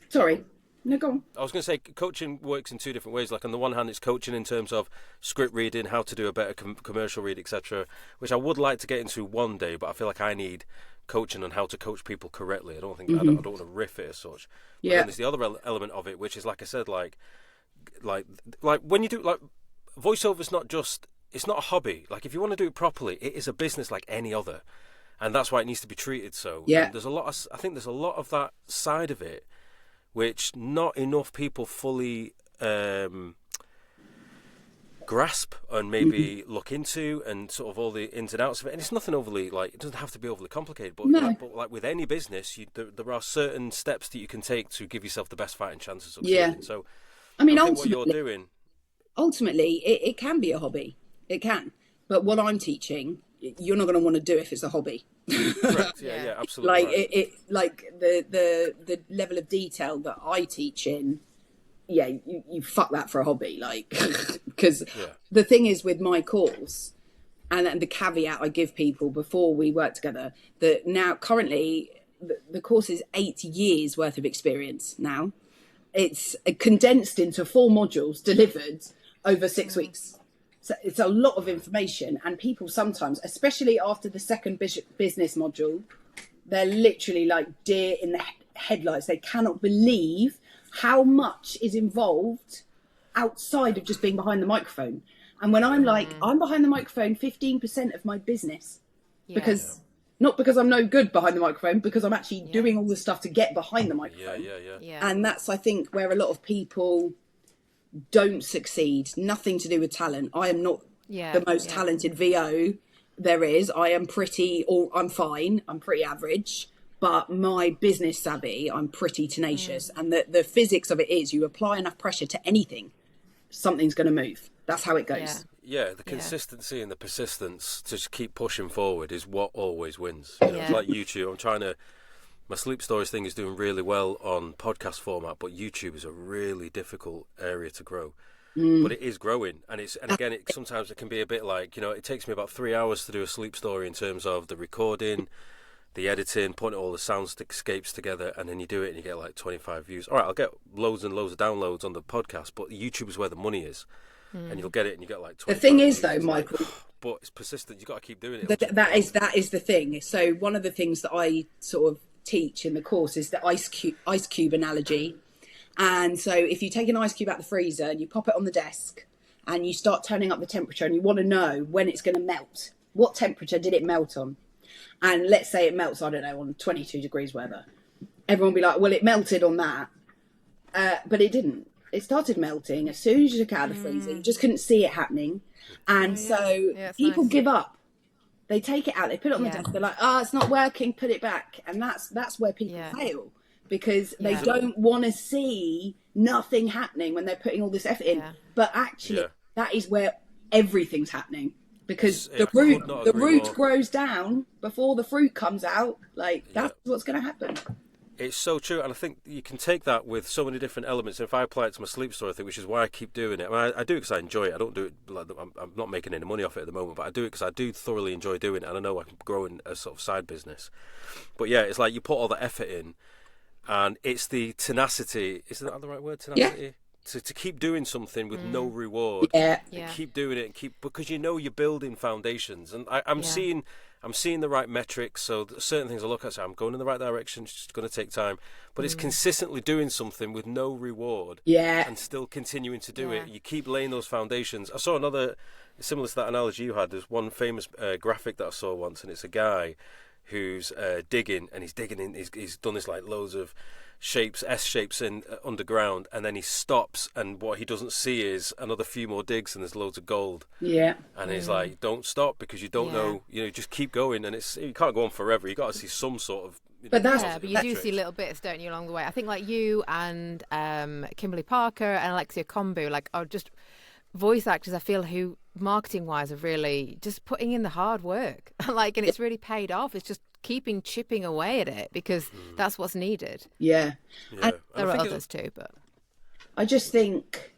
Sorry. No, go on. I was going to say coaching works in 2 different ways. Like on the one hand, it's coaching in terms of script reading, how to do a better commercial read, etc., which I would like to get into one day. But I feel like I need coaching on how to coach people correctly. I don't want to riff it as such. But then there's the other element of it, which is like I said, like when you do like voiceover's not just, it's not a hobby. Like if you want to do it properly, it is a business like any other, and that's why it needs to be treated so. Yeah. And I think there's a lot of that side of it, which not enough people fully grasp and maybe look into, and sort of all the ins and outs of it. And it's nothing overly, like, it doesn't have to be overly complicated, but, like with any business, there are certain steps that you can take to give yourself the best fighting chances of succeeding. So I mean, ultimately, what you're doing... ultimately it can be a hobby. It can. But what I'm teaching, you're not going to want to do if it's a hobby. Correct. Yeah, absolutely. Like right. it like the level of detail that I teach in, yeah, you fuck that for a hobby, like, because the thing is with my course, and the caveat I give people before we work together, that now currently the course is 8 years worth of experience now. It's condensed into 4 modules delivered over 6 weeks. So it's a lot of information, and people sometimes, especially after the second business module, they're literally like deer in the headlights. They cannot believe how much is involved outside of just being behind the microphone. And when I'm like, I'm behind the microphone 15% of my business, because not because I'm no good behind the microphone, because I'm actually doing all the stuff to get behind the microphone. And that's, I think, where a lot of people don't succeed. Nothing to do with talent. I am not the most talented VO there is. I'm fine. I'm pretty average. But my business savvy, I'm pretty tenacious. And the physics of it is, you apply enough pressure to anything, something's going to move. That's how it goes. Yeah, the consistency and the persistence to just keep pushing forward is what always wins. You know, it's like YouTube. My sleep stories thing is doing really well on podcast format, but YouTube is a really difficult area to grow. But it is growing, and again, sometimes it can be a bit like, it takes me about 3 hours to do a sleep story in terms of the recording, the editing, putting all the soundscapes together, and then you do it and you get like 25 views. All right, I'll get loads and loads of downloads on the podcast, but YouTube is where the money is. And you'll get it and you get like 25 The thing is, views. though, Michael, but it's persistent. You've got to keep doing it. That is the thing. So one of the things that I sort of teach in the course is the ice cube analogy. And so if you take an ice cube out of the freezer and you pop it on the desk and you start turning up the temperature and you want to know when it's going to melt, what temperature did it melt on? And let's say it melts, I don't know, on 22 degrees weather. Everyone will be like, well, it melted on that. But it didn't. It started melting as soon as you took it out of the freezer. You just couldn't see it happening. And so people give up. They take it out, they put it on the desk, they're like, it's not working, put it back. And that's where people fail, because they don't want to see nothing happening when they're putting all this effort in. But actually, that is where everything's happening, because the root grows down before the fruit comes out. Like, that's what's going to happen. It's so true, and I think you can take that with so many different elements. And if I apply it to my sleep story thing, which is why I keep doing it, I do it because I enjoy it. I don't do it like I'm not making any money off it at the moment, but I do it because I do thoroughly enjoy doing it, and I know I can grow in a sort of side business. But yeah, it's like you put all the effort in, and it's the tenacity. Is that the right word? Tenacity. Yeah. To keep doing something with no reward. Keep doing it, and because you're building foundations, and I'm seeing the right metrics, so certain things I look at, so I'm going in the right direction, it's just going to take time. But it's consistently doing something with no reward and still continuing to do it. You keep laying those foundations. I saw another, similar to that analogy you had, there's one famous graphic that I saw once, and it's a guy who's digging, and he's digging in, he's done this like loads of S shapes in underground, and then he stops, and what he doesn't see is another few more digs, and there's loads of gold. And he's like, don't stop, because you don't know, just keep going, and you can't go on forever. You got to see some sort of but you do see little bits, don't you, along the way? I think like you and Kimberly Parker and Alexia Kombu are just voice actors, I feel, who marketing wise are really just putting in the hard work, and it's really paid off. It's just chipping away at it, because that's what's needed. And there are others too, but I just think,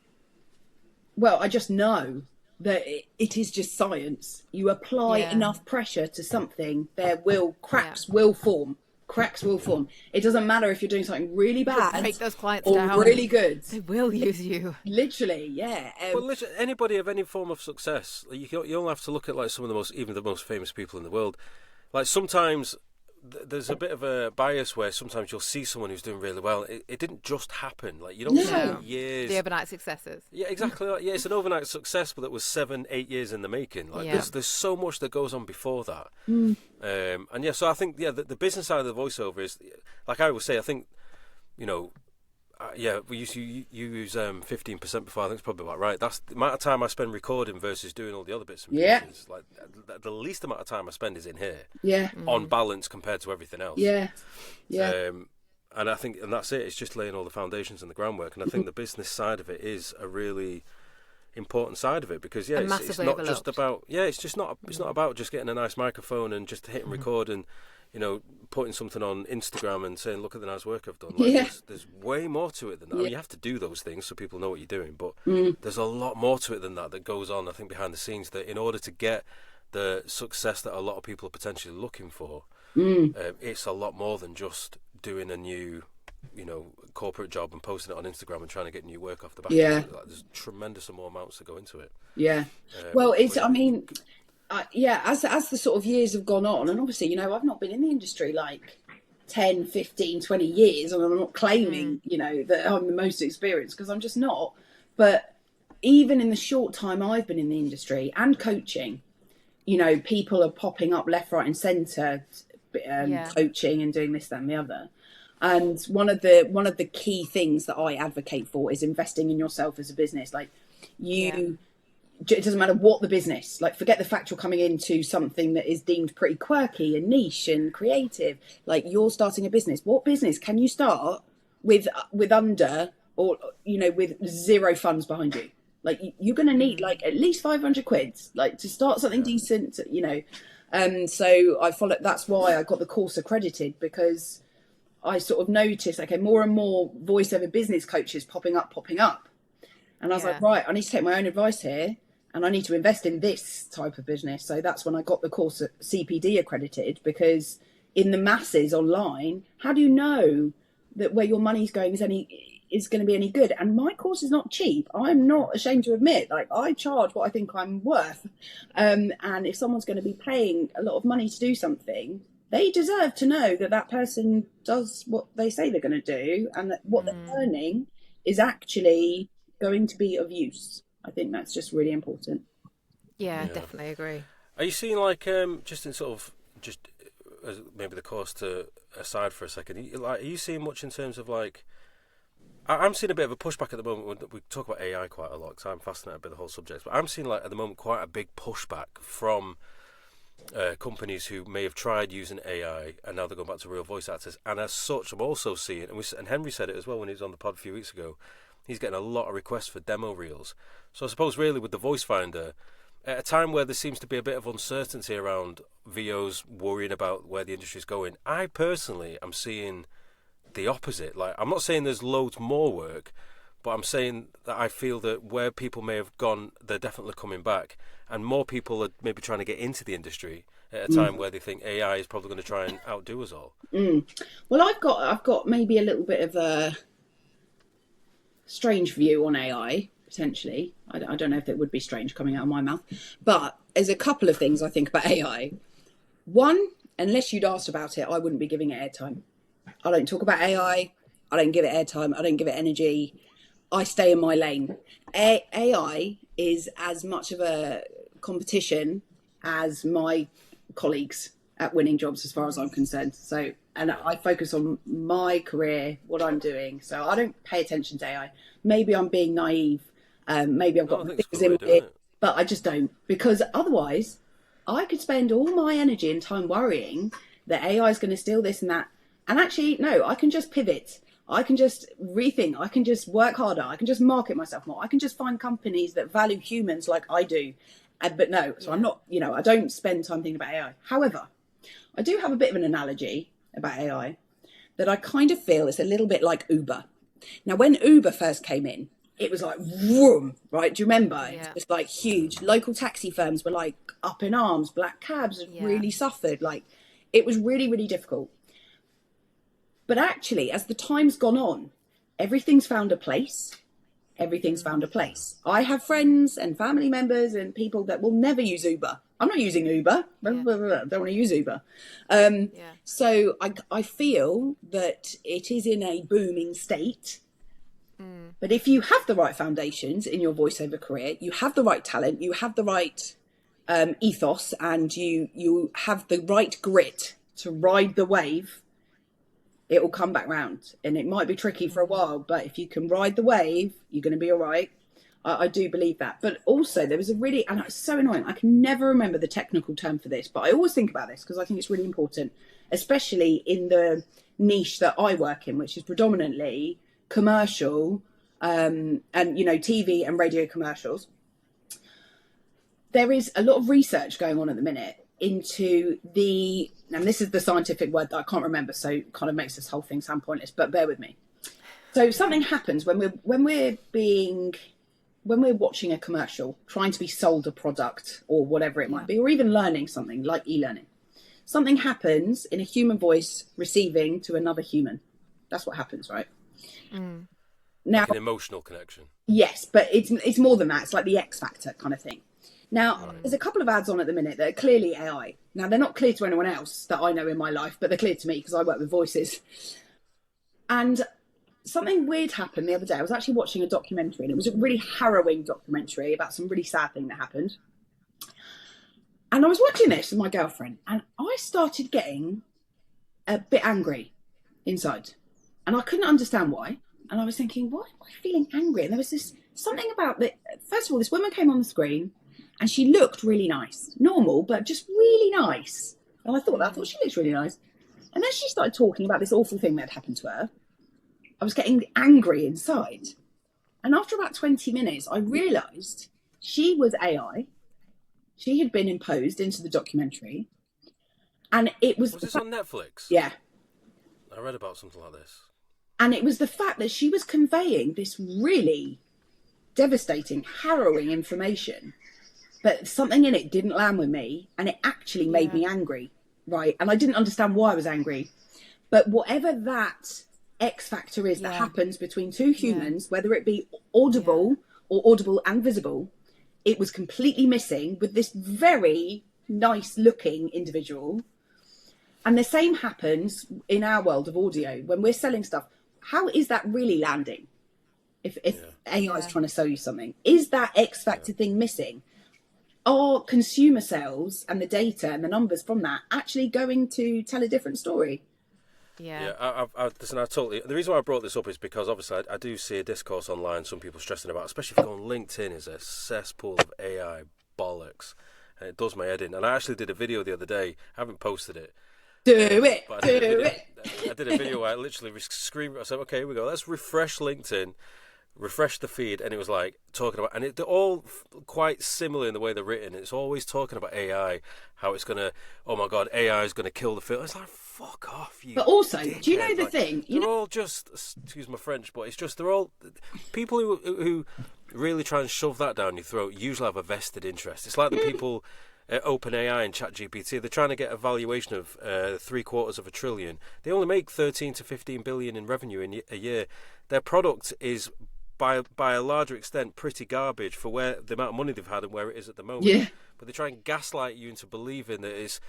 I just know that it is just science. You apply enough pressure to something, cracks will form. It doesn't matter if you're doing something really bad, break those clients or down. Really good. They will use you. Literally, But anybody of any form of success, you don't have to look at some of the most famous people in the world. Like, sometimes there's a bit of a bias where sometimes you'll see someone who's doing really well. It didn't just happen. Like, you don't see years. The overnight successes. Yeah, exactly. It's an overnight success, but that was 7-8 years in the making. There's so much that goes on before that. So I think the business side of the voiceover is, like I always say, I think, we used to use 15% before. I think it's probably about right. That's the amount of time I spend recording versus doing all the other bits and pieces. Like, the least amount of time I spend is in here. On balance compared to everything else. And I think, and that's it. It's just laying all the foundations and the groundwork. And I think the business side of it is important side of it, because it's not just about it's not about just getting a nice microphone and just hitting record and putting something on Instagram and saying, look at the nice work I've done. There's way more to it than that. I mean, you have to do those things so people know what you're doing, but there's a lot more to it than that goes on, I think, behind the scenes, that in order to get the success that a lot of people are potentially looking for, it's a lot more than just doing a new corporate job and posting it on Instagram and trying to get new work off the back of it. Like, there's tremendous more amounts that go into it. Well, it's as the sort of years have gone on, and obviously I've not been in the industry like 10, 15, 20 years, and I'm not claiming that I'm the most experienced, because I'm just not. But even in the short time I've been in the industry and coaching, people are popping up left, right and centre, coaching and doing this, that and the other. And one of the key things that I advocate for is investing in yourself as a business. Like it doesn't matter what the business, like forget the fact you're coming into something that is deemed pretty quirky and niche and creative. Like, you're starting a business. What business can you start with under, or with zero funds behind you? Like, you're going to need like at least 500 quid, like, to start something decent, so I followed. That's why I got the course accredited, because I sort of noticed, okay, more and more voiceover business coaches popping up. And I was like, right, I need to take my own advice here, and I need to invest in this type of business. So that's when I got the course at CPD accredited, because in the masses online, how do you know that where your money's going is going to be any good? And my course is not cheap. I'm not ashamed to admit, like, I charge what I think I'm worth. And if someone's going to be paying a lot of money to do something, they deserve to know that that person does what they say they're going to do, and that what they're earning is actually going to be of use. I think that's just really important. Yeah, definitely agree. Are you seeing, like, just in sort of, just maybe the course to aside for a second, are you seeing much in terms of, like, I'm seeing a bit of a pushback at the moment when we talk about AI quite a lot, because I'm fascinated by the whole subject, but I'm seeing, like, at the moment, quite a big pushback from companies who may have tried using AI and now they're going back to real voice actors. And as such, I'm also seeing, and Henry said it as well when he was on the pod a few weeks ago, he's getting a lot of requests for demo reels. So I suppose really with the Voice Finder, at a time where there seems to be a bit of uncertainty around VOs worrying about where the industry's going, I personally am seeing the opposite. Like, I'm not saying there's loads more work, but I'm saying that I feel that where people may have gone, they're definitely coming back, and more people are maybe trying to get into the industry at a time where they think AI is probably going to try and outdo us all. Well, I've got maybe a little bit of a strange view on AI, potentially. I don't know if it would be strange coming out of my mouth, but there's a couple of things I think about AI. One, unless you'd asked about it, I wouldn't be giving it airtime. I don't talk about AI. I don't give it airtime. I don't give it energy. I stay in my lane. AI is as much of a competition as my colleagues at winning jobs, as far as I'm concerned. So, and I focus on my career, what I'm doing. So I don't pay attention to AI. Maybe I'm being naive. Maybe I've got things in it, but I just don't, because otherwise I could spend all my energy and time worrying that AI is going to steal this and that. And actually, no, I can just pivot. I can just rethink. I can just work harder. I can just market myself more. I can just find companies that value humans like I do. But no, so I'm not, I don't spend time thinking about AI. However, I do have a bit of an analogy about AI that I kind of feel it's a little bit like Uber. Now, when Uber first came in, it was like, vroom, right? Do you remember? Yeah. It was like huge. Local taxi firms were like up in arms. Black cabs really suffered. Like, it was really, really difficult. But actually, as the time's gone on, everything's found a place. Everything's found a place. I have friends and family members and people that will never use Uber. I'm not using Uber. Don't want to use Uber. So I feel that it is in a booming state. But if you have the right foundations in your voiceover career, you have the right talent, you have the right ethos, and you have the right grit to ride the wave, it will come back round. And it might be tricky for a while, but if you can ride the wave, you're going to be all right. I do believe that. But also there was and it's so annoying, I can never remember the technical term for this, but I always think about this because I think it's really important, especially in the niche that I work in, which is predominantly commercial, and TV and radio commercials. there is a lot of research going on at the minute into and this is the scientific word that I can't remember, so it kind of makes this whole thing sound pointless, but bear with me. So something happens when we're watching a commercial, trying to be sold a product or whatever it might be, or even learning something like e-learning. Something happens in a human voice receiving to another human. That's what happens, right? Now, like an emotional connection. Yes, but it's more than that. It's like the X Factor kind of thing. Now, there's a couple of ads on at the minute that are clearly AI. Now, they're not clear to anyone else that I know in my life, but they're clear to me because I work with voices. And something weird happened the other day. I was actually watching a documentary, and it was a really harrowing documentary about some really sad thing that happened. And I was watching this with my girlfriend, and I started getting a bit angry inside. And I couldn't understand why. And I was thinking, why am I feeling angry? And there was something about first of all, this woman came on the screen, and she looked really nice. Normal, but just really nice. And I thought she looks really nice. And then she started talking about this awful thing that had happened to her. I was getting angry inside. And after about 20 minutes, I realised she was AI. She had been imposed into the documentary. And it was... Was this on Netflix? Yeah. I read about something like this. And it was the fact that she was conveying this really devastating, harrowing information. But something in it didn't land with me. And it actually made me angry. Right. And I didn't understand why I was angry. But whatever that X factor is that happens between two humans, whether it be audible or audible and visible, it was completely missing with this very nice looking individual. And the same happens in our world of audio when we're selling stuff. How is that really landing? If AI is trying to sell you something, is that X factor thing missing? Are consumer sales and the data and the numbers from that actually going to tell a different story? Listen, I totally. The reason why I brought this up is because obviously I do see a discourse online. Some people stressing about, especially if you go on LinkedIn, is a cesspool of AI bollocks, and it does my head in. And I actually did a video the other day. I haven't posted it. I did a video where I literally screamed. I said, "Okay, here we go. Let's refresh LinkedIn." Refresh the feed, and it was like talking about, and they're all quite similar in the way they're written. It's always talking about AI, how it's gonna, oh my god, AI is gonna kill the film. It's like, fuck off, you. But also, dickhead. Do you know the thing? They're all just, excuse my French, but it's just they're all people who really try and shove that down your throat. Usually have a vested interest. It's like the people at OpenAI and ChatGPT. They're trying to get a valuation of $750 billion. They only make 13 to 15 billion in revenue in a year. Their product is by a larger extent pretty garbage for the amount of money they've had and where it is at the moment. Yeah. But they try and gaslight you into believing that it's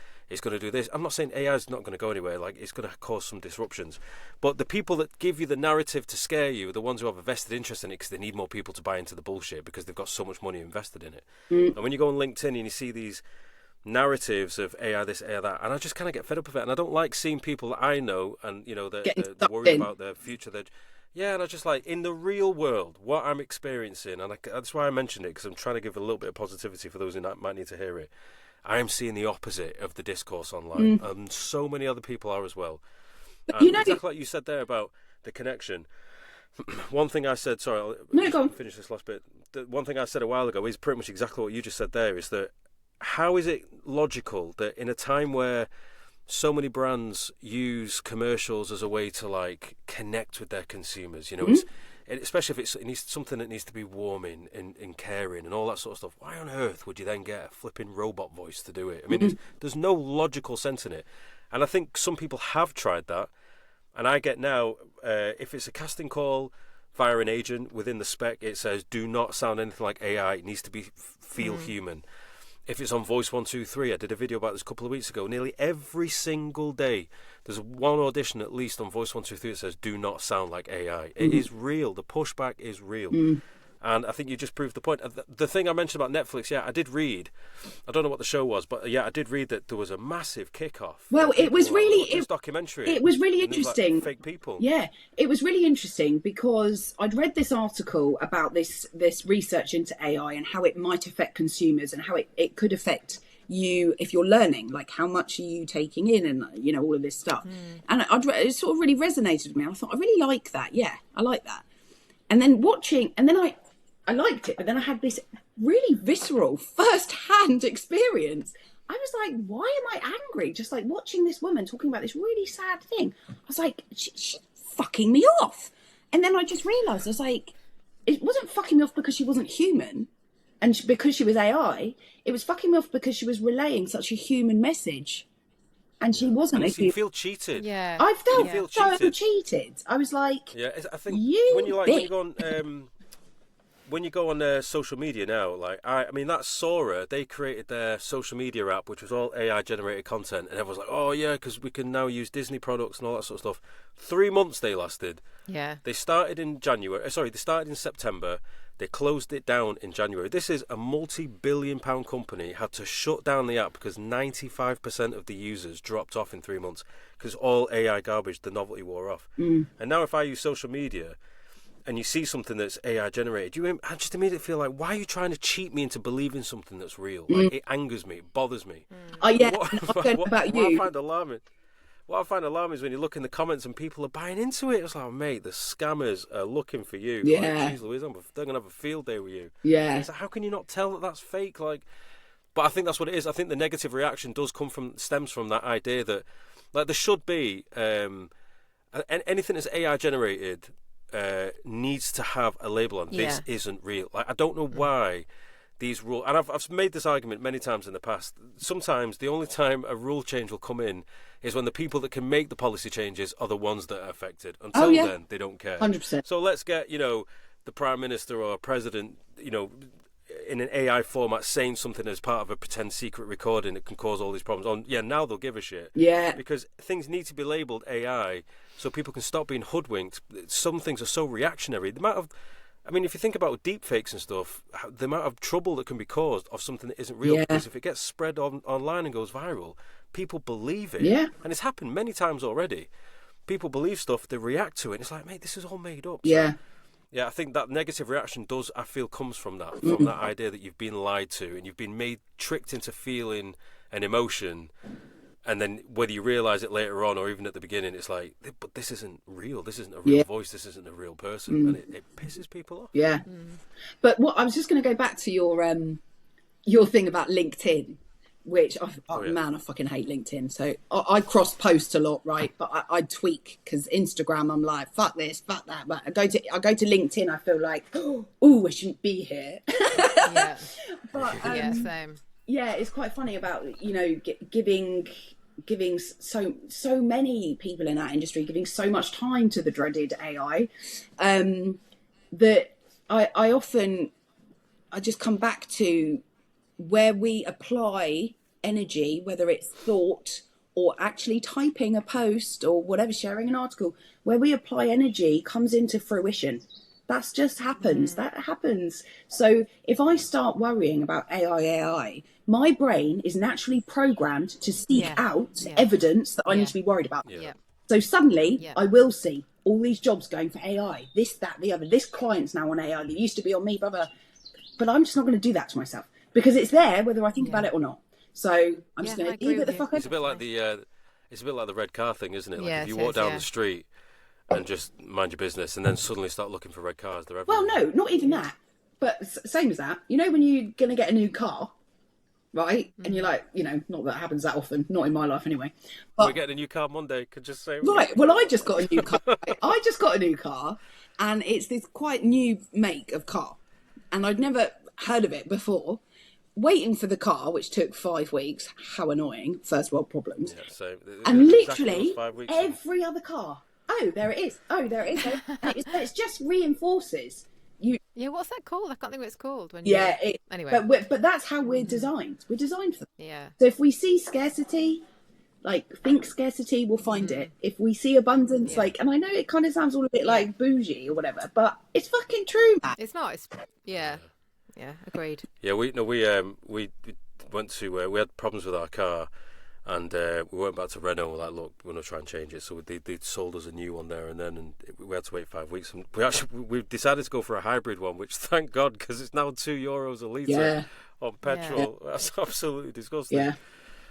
going to do this. I'm not saying AI is not going to go anywhere. Like, it's going to cause some disruptions. But the people that give you the narrative to scare you are the ones who have a vested interest in it because they need more people to buy into the bullshit because they've got so much money invested in it. And when you go on LinkedIn and you see these narratives of AI this, AI that, and I just kind of get fed up with it. And I don't like seeing people that I know and, you know, they're worried about their future. And I just like, in the real world, what I'm experiencing, and that's why I mentioned it, because I'm trying to give a little bit of positivity for those who might need to hear it. I'm seeing the opposite of the discourse online, and so many other people are as well. Exactly like you said there about the connection. One thing I said, sorry, I'll finish this last bit. The one thing I said a while ago is pretty much exactly what you just said there, is that how is it logical that in a time where so many brands use commercials as a way to like connect with their consumers, you know, especially if it needs something that needs to be warming and caring and all that sort of stuff. Why on earth would you then get a flipping robot voice to do it? I mean, there's no logical sense in it. And I think some people have tried that. And I get now, if it's a casting call via an agent, within the spec, it says, do not sound anything like AI. It needs to feel human. If it's on Voice 123, I did a video about this a couple of weeks ago. Nearly every single day, there's one audition at least on Voice 123 that says, do not sound like AI. It is real. The pushback is real. And I think you just proved the point. The thing I mentioned about Netflix, I did read. I don't know what the show was, but I did read that there was a massive kickoff. Well, it was really documentary. It was really interesting. Like fake people. Yeah, it was really interesting because I'd read this article about this research into AI and how it might affect consumers and how it could affect you if you're learning, like how much are you taking in, and you know, all of this stuff. And it sort of really resonated with me. I thought, I really like that. Yeah, I like that. And then I liked it, but then I had this really visceral, first-hand experience. I was like, why am I angry? Just like watching this woman talking about this really sad thing. I was like, she's fucking me off. And then I just realised, I was like, it wasn't fucking me off because she wasn't human and because she was AI. It was fucking me off because she was relaying such a human message. And she wasn't. And you feel cheated. Yeah. I felt so cheated. I was like, yeah, I think when you go on social media now, like I mean that Sora, they created their social media app, which was all AI generated content, and everyone's like, oh yeah, because we can now use Disney products and all that sort of stuff. 3 months they lasted. Yeah. They started in January. Sorry, they started in September. They closed it down in January. This is a multi-billion-pound company had to shut down the app because 95% of the users dropped off in 3 months because all AI garbage, the novelty wore off. And now if I use social media and you see something that's AI generated, I just immediately feel like, why are you trying to cheat me into believing something that's real? Like, it angers me, it bothers me. oh yeah, about you. What I find alarming is when you look in the comments and people are buying into it. It's like, oh, mate, the scammers are looking for you. Yeah. Like, geez Louise, they're going to have a field day with you. Yeah. It's like, how can you not tell that that's fake? Like, but I think that's what it is. I think the negative reaction stems from that idea that, like, there should be anything that's AI generated needs to have a label on. This isn't real. Like, I don't know why these rules, and I've made this argument many times in the past. Sometimes the only time a rule change will come in is when the people that can make the policy changes are the ones that are affected. Until then, they don't care. 100%. So let's get, the Prime Minister or President, in an AI format saying something as part of a pretend secret recording that can cause all these problems. Now they'll give a shit. Yeah. Because things need to be labelled AI so people can stop being hoodwinked. Some things are so reactionary. If you think about deepfakes and stuff, the amount of trouble that can be caused of something that isn't real, because if it gets spread online and goes viral, people believe it. Yeah. And it's happened many times already. People believe stuff, they react to it, and it's like, mate, this is all made up. Yeah. So, yeah, I think that negative reaction comes from that, from that idea that you've been lied to and you've been tricked into feeling an emotion. And then whether you realise it later on or even at the beginning, it's like, but this isn't real. This isn't a real voice. This isn't a real person. And it pisses people off. Yeah. But I was just going to go back to your thing about LinkedIn, which, man, I fucking hate LinkedIn. So I cross-post a lot, right? But I tweak because Instagram, I'm like, fuck this, fuck that. But I go to LinkedIn, I feel like, oh, I shouldn't be here. Yeah. But, yeah, same. Yeah, it's quite funny about, giving so many people in that industry giving so much time to the dreaded AI, that I just come back to where we apply energy, whether it's thought or actually typing a post or whatever, sharing an article, where we apply energy comes into fruition. That's just happens. That happens. So if I start worrying about AI, my brain is naturally programmed to seek out evidence that I need to be worried about. Yeah. So suddenly I will see all these jobs going for AI, this, that, the other. This client's now on AI. They used to be on me, blah, blah. But I'm just not going to do that to myself because it's there whether I think about it or not. So I'm just going to leave it the fuck up. It's a bit like the red car thing, isn't it? Like yes, if you walk down the street and just mind your business and then suddenly start looking for red cars, they're everywhere. Well, no, not even that. But same as that. When you're going to get a new car, right? And you're like, not that happens that often, not in my life anyway. But we're getting a new car Monday, could just say. Right, well, I just got a new car. I just got a new car, and it's this quite new make of car. And I'd never heard of it before. Waiting for the car, which took 5 weeks, how annoying, first world problems. Yeah, so and literally 5 weeks, every other car, oh, there it is. Oh, there it is. It's just reinforces. Yeah, what's that called? I can't think what it's called. Anyway. But that's how we're designed. We're designed for that. Yeah. So if we see scarcity, think scarcity, we'll find it. If we see abundance, and I know it kind of sounds all a bit like bougie or whatever, but it's fucking true, man. It's not. Yeah, agreed. Yeah, we went to we had problems with our car, and we went back to Renault. We're like, look, we're gonna try and change it. So they sold us a new one there and then, and we had to wait 5 weeks. And we decided to go for a hybrid one, which thank God, because it's now €2 a litre on petrol. Yeah. That's absolutely disgusting. Yeah.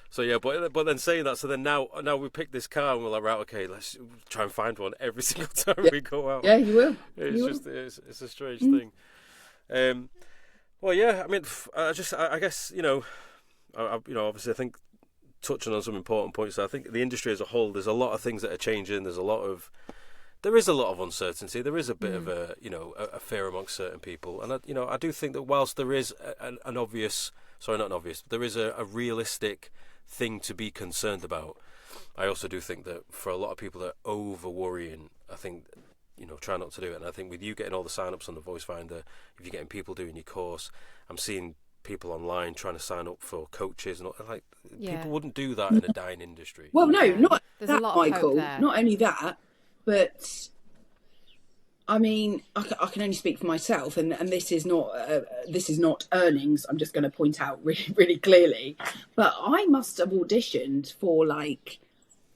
So yeah, but then saying that, so then now we picked this car and we're like, right, okay, let's try and find one every single time we go out. Yeah, you will. It's a strange thing. Well, yeah. I mean, I guess obviously, I think touching on some important points. I think the industry as a whole, there's a lot of things that are changing. There is a lot of uncertainty. There is a bit of a fear amongst certain people, and I do think that whilst there is an obvious, sorry, not an obvious, there is a realistic thing to be concerned about. I also do think that for a lot of people that are over worrying, I think try not to do it. And I think with you getting all the sign-ups on the Voice Finder, if you're getting people doing your course, I'm seeing people online trying to sign up for coaches, and people wouldn't do that in a dying industry. Well, no, not There's that, a lot of Michael. hope there. Not only that, but I mean, I can only speak for myself, and this is not earnings. I'm just going to point out really, really clearly. But I must have auditioned for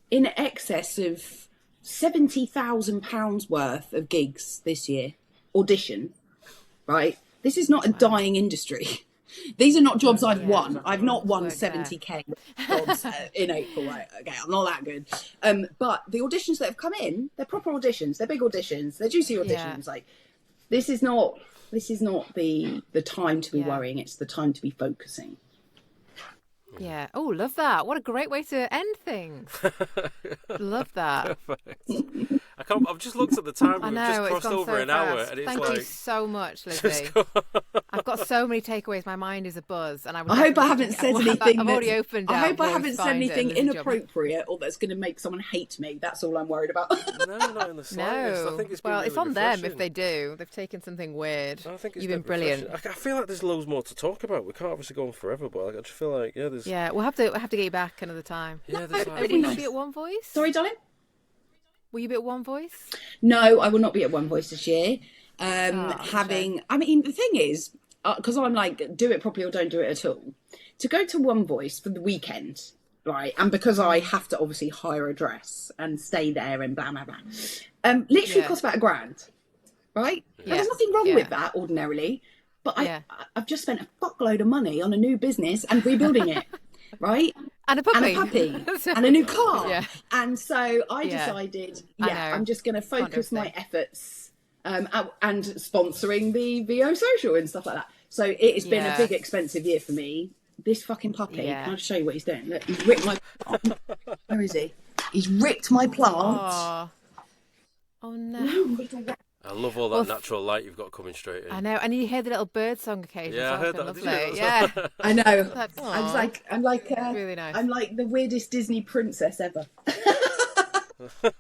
in excess of £70,000 worth of gigs this year. Audition, right? This is not a dying industry. These are not jobs I've won. I've not won 70k jobs in April. Right? Okay, I'm not that good. But the auditions that have come in, they're proper auditions. They're big auditions. They're juicy auditions. This is not the time to be worrying. It's the time to be focusing. Yeah. Oh, love that. What a great way to end things. Love that. Perfect. I've just looked at the time. We've just crossed over an hour, and it's Thank you so much, Lizzie. I've got so many takeaways. My mind is abuzz, and I hope I haven't said anything. I've already opened. I hope I haven't said anything inappropriate or that's going to make someone hate me. That's all I'm worried about. No, not in the slightest. I think it's been really it's on refreshing. them if they do. They've taken something weird. I think it's You've been brilliant. I feel like there's loads more to talk about. We can't obviously go on forever, but I just feel like there's. Yeah, we'll have to get you back another time. Yeah, Will you be at One Voice? Sorry, darling. Will you be at One Voice? No, I will not be at One Voice this year. I mean, the thing is, because I'm do it properly or don't do it at all. To go to One Voice for the weekend, right? And because I have to obviously hire a dress and stay there and blah blah blah, literally costs about £1,000, right? Yeah. There's nothing wrong with that ordinarily, but I've just spent a fuckload of money on a new business and rebuilding it, right? And a puppy. And a new car. Yeah. And so I decided, I'm just going to focus my efforts and sponsoring the VO social and stuff like that. So it has been a big, expensive year for me. This fucking puppy, can I just show you what he's doing? Look, he's ripped my plant. Where is he? He's ripped my plant. Oh no. I love all that natural light you've got coming straight in. I know, and you hear the little bird song occasionally. Yeah, I heard that. Lovely. Yeah, I know. I'm like really nice. I'm like the weirdest Disney princess ever.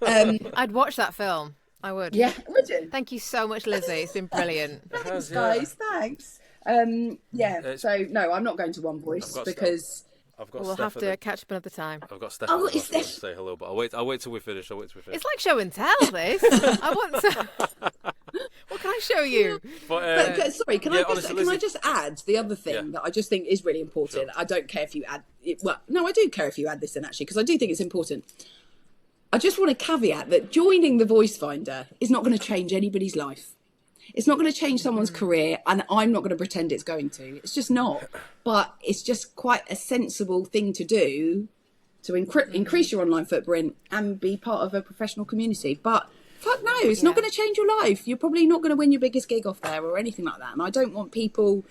I'd watch that film. I would. Yeah, would you? Thank you so much, Lizzie. It's been brilliant. Thanks, guys. Thanks. So no, I'm not going to One Voice because. We'll have to catch up another time. I've got Stephanie to say hello, but I'll wait till we finish. It's like show and tell, this. I want to. What can I show you? But sorry, can I just add the other thing that I just think is really important? Sure. I don't care if you add it. Well, no, I do care if you add this in actually, because I do think it's important. I just want to caveat that joining the Voice Finder is not going to change anybody's life. It's not going to change someone's career, and I'm not going to pretend it's going to. It's just not. But it's just quite a sensible thing to do to increase your online footprint and be part of a professional community. But fuck no, it's not going to change your life. You're probably not going to win your biggest gig off there or anything like that. And I don't want people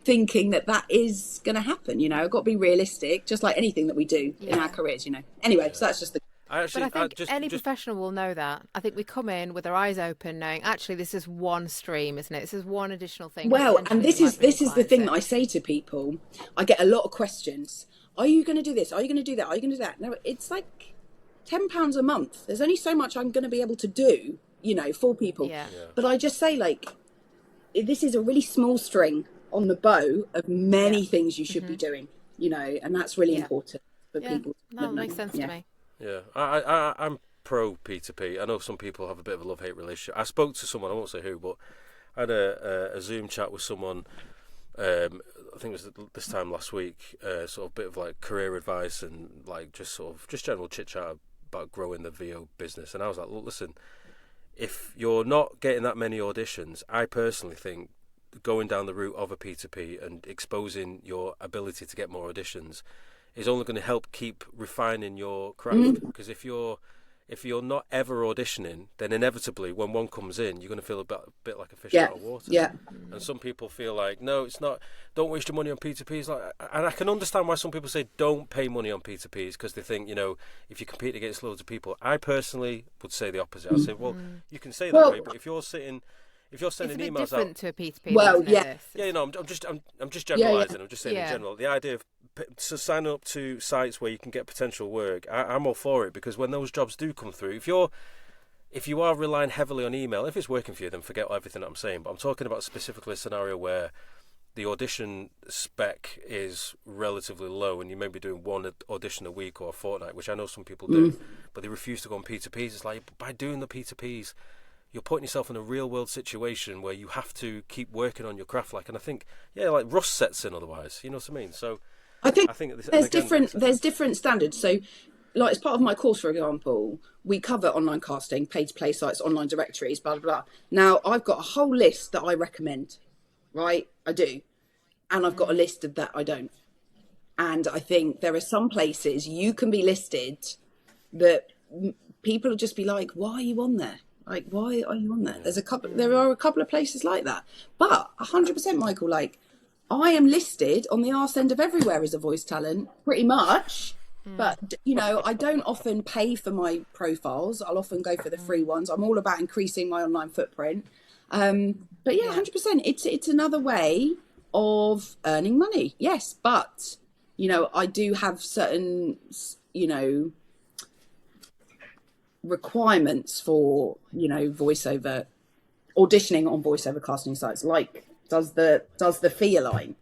thinking that is going to happen. I've got to be realistic, just like anything that we do in our careers, Anyway, so that's just the... But I think any professional will know that. I think we come in with our eyes open, knowing actually this is one stream, isn't it? This is one additional thing. Well, and this is the thing that I say to people. I get a lot of questions. Are you going to do this? Are you going to do that? Are you going to do that? No, it's like £10 a month. There's only so much I'm going to be able to do, for people. Yeah. But I just say this is a really small string on the bow of many things you should be doing, and that's really important for people. That makes sense to me. Yeah, I'm pro P2P. I know some people have a bit of a love-hate relationship. I spoke to someone, I won't say who, but I had a Zoom chat with someone, I think it was this time last week, sort of bit of career advice and just general chit-chat about growing the VO business. And I was like, look, listen, if you're not getting that many auditions, I personally think going down the route of a P2P and exposing your ability to get more auditions is only going to help keep refining your craft. Because if if you're not ever auditioning, then inevitably when one comes in, you're going to feel a bit like a fish out of water. Yeah. And some people feel like, no, it's not. Don't waste your money on P2Ps. And I can understand why some people say don't pay money on P2Ps because they think, if you compete against loads of people. I personally would say the opposite. I say, well, you can say that way, but if you're sending emails different out to a P2P. Well, yeah. I'm just generalising. Yeah. I'm just saying in general. The idea of sign up to sites where you can get potential work, I'm all for it, because when those jobs do come through, if you are relying heavily on email, if it's working for you, then forget everything that I'm saying. But I'm talking about specifically a scenario where the audition spec is relatively low and you may be doing one audition a week or a fortnight, which I know some people do, but they refuse to go on P2Ps. It's like, by doing the P2Ps, you're putting yourself in a real world situation where you have to keep working on your craft. And I think, like rust sets in otherwise, you know what I mean? So I think there's different standards. So, like as part of my course, for example, we cover online casting, pay-to-play sites, online directories, blah, blah, blah. Now, I've got a whole list that I recommend, right? I do. And I've got a list of that I don't. And I think there are some places you can be listed that people will just be like, why are you on there? Like, why are you on there? There are a couple of places like that. But 100%, Michael, like, I am listed on the arse end of everywhere as a voice talent, pretty much. But, I don't often pay for my profiles. I'll often go for the free ones. I'm all about increasing my online footprint. But 100%, it's another way of earning money. Yes, but, I do have certain, requirements for, voiceover, auditioning on voiceover casting sites, like, does the fee align?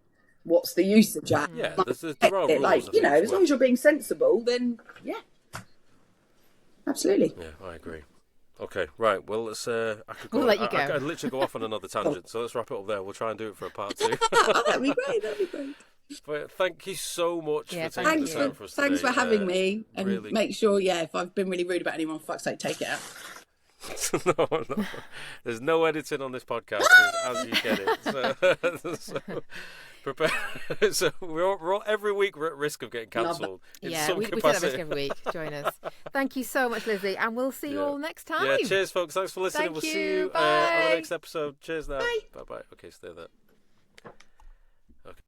What's the usage at? Yeah, there are rules. Like, as long as you're being sensible, then absolutely. Yeah, I agree. Okay, right. Well, let's. I could go. We'll let you go. I could literally go off on another tangent, so let's wrap it up there. We'll try and do it for a part 2. That'd be great. But thank you so much for taking the time for us Thanks today. for having me, and really. Make sure, if I've been really rude about anyone, for fuck's sake, take it out. No. There's no editing on this podcast as you get it. So prepare. So we're all, every week we're at risk of getting cancelled in some we take capacity. that risk every week. Join us. Thank you so much, Lizzie, and we'll see you all next time. Yeah, cheers, folks. Thanks for listening. Thank We'll you. see you Bye. on the next episode. Cheers now. Bye. Bye. Okay, stay there.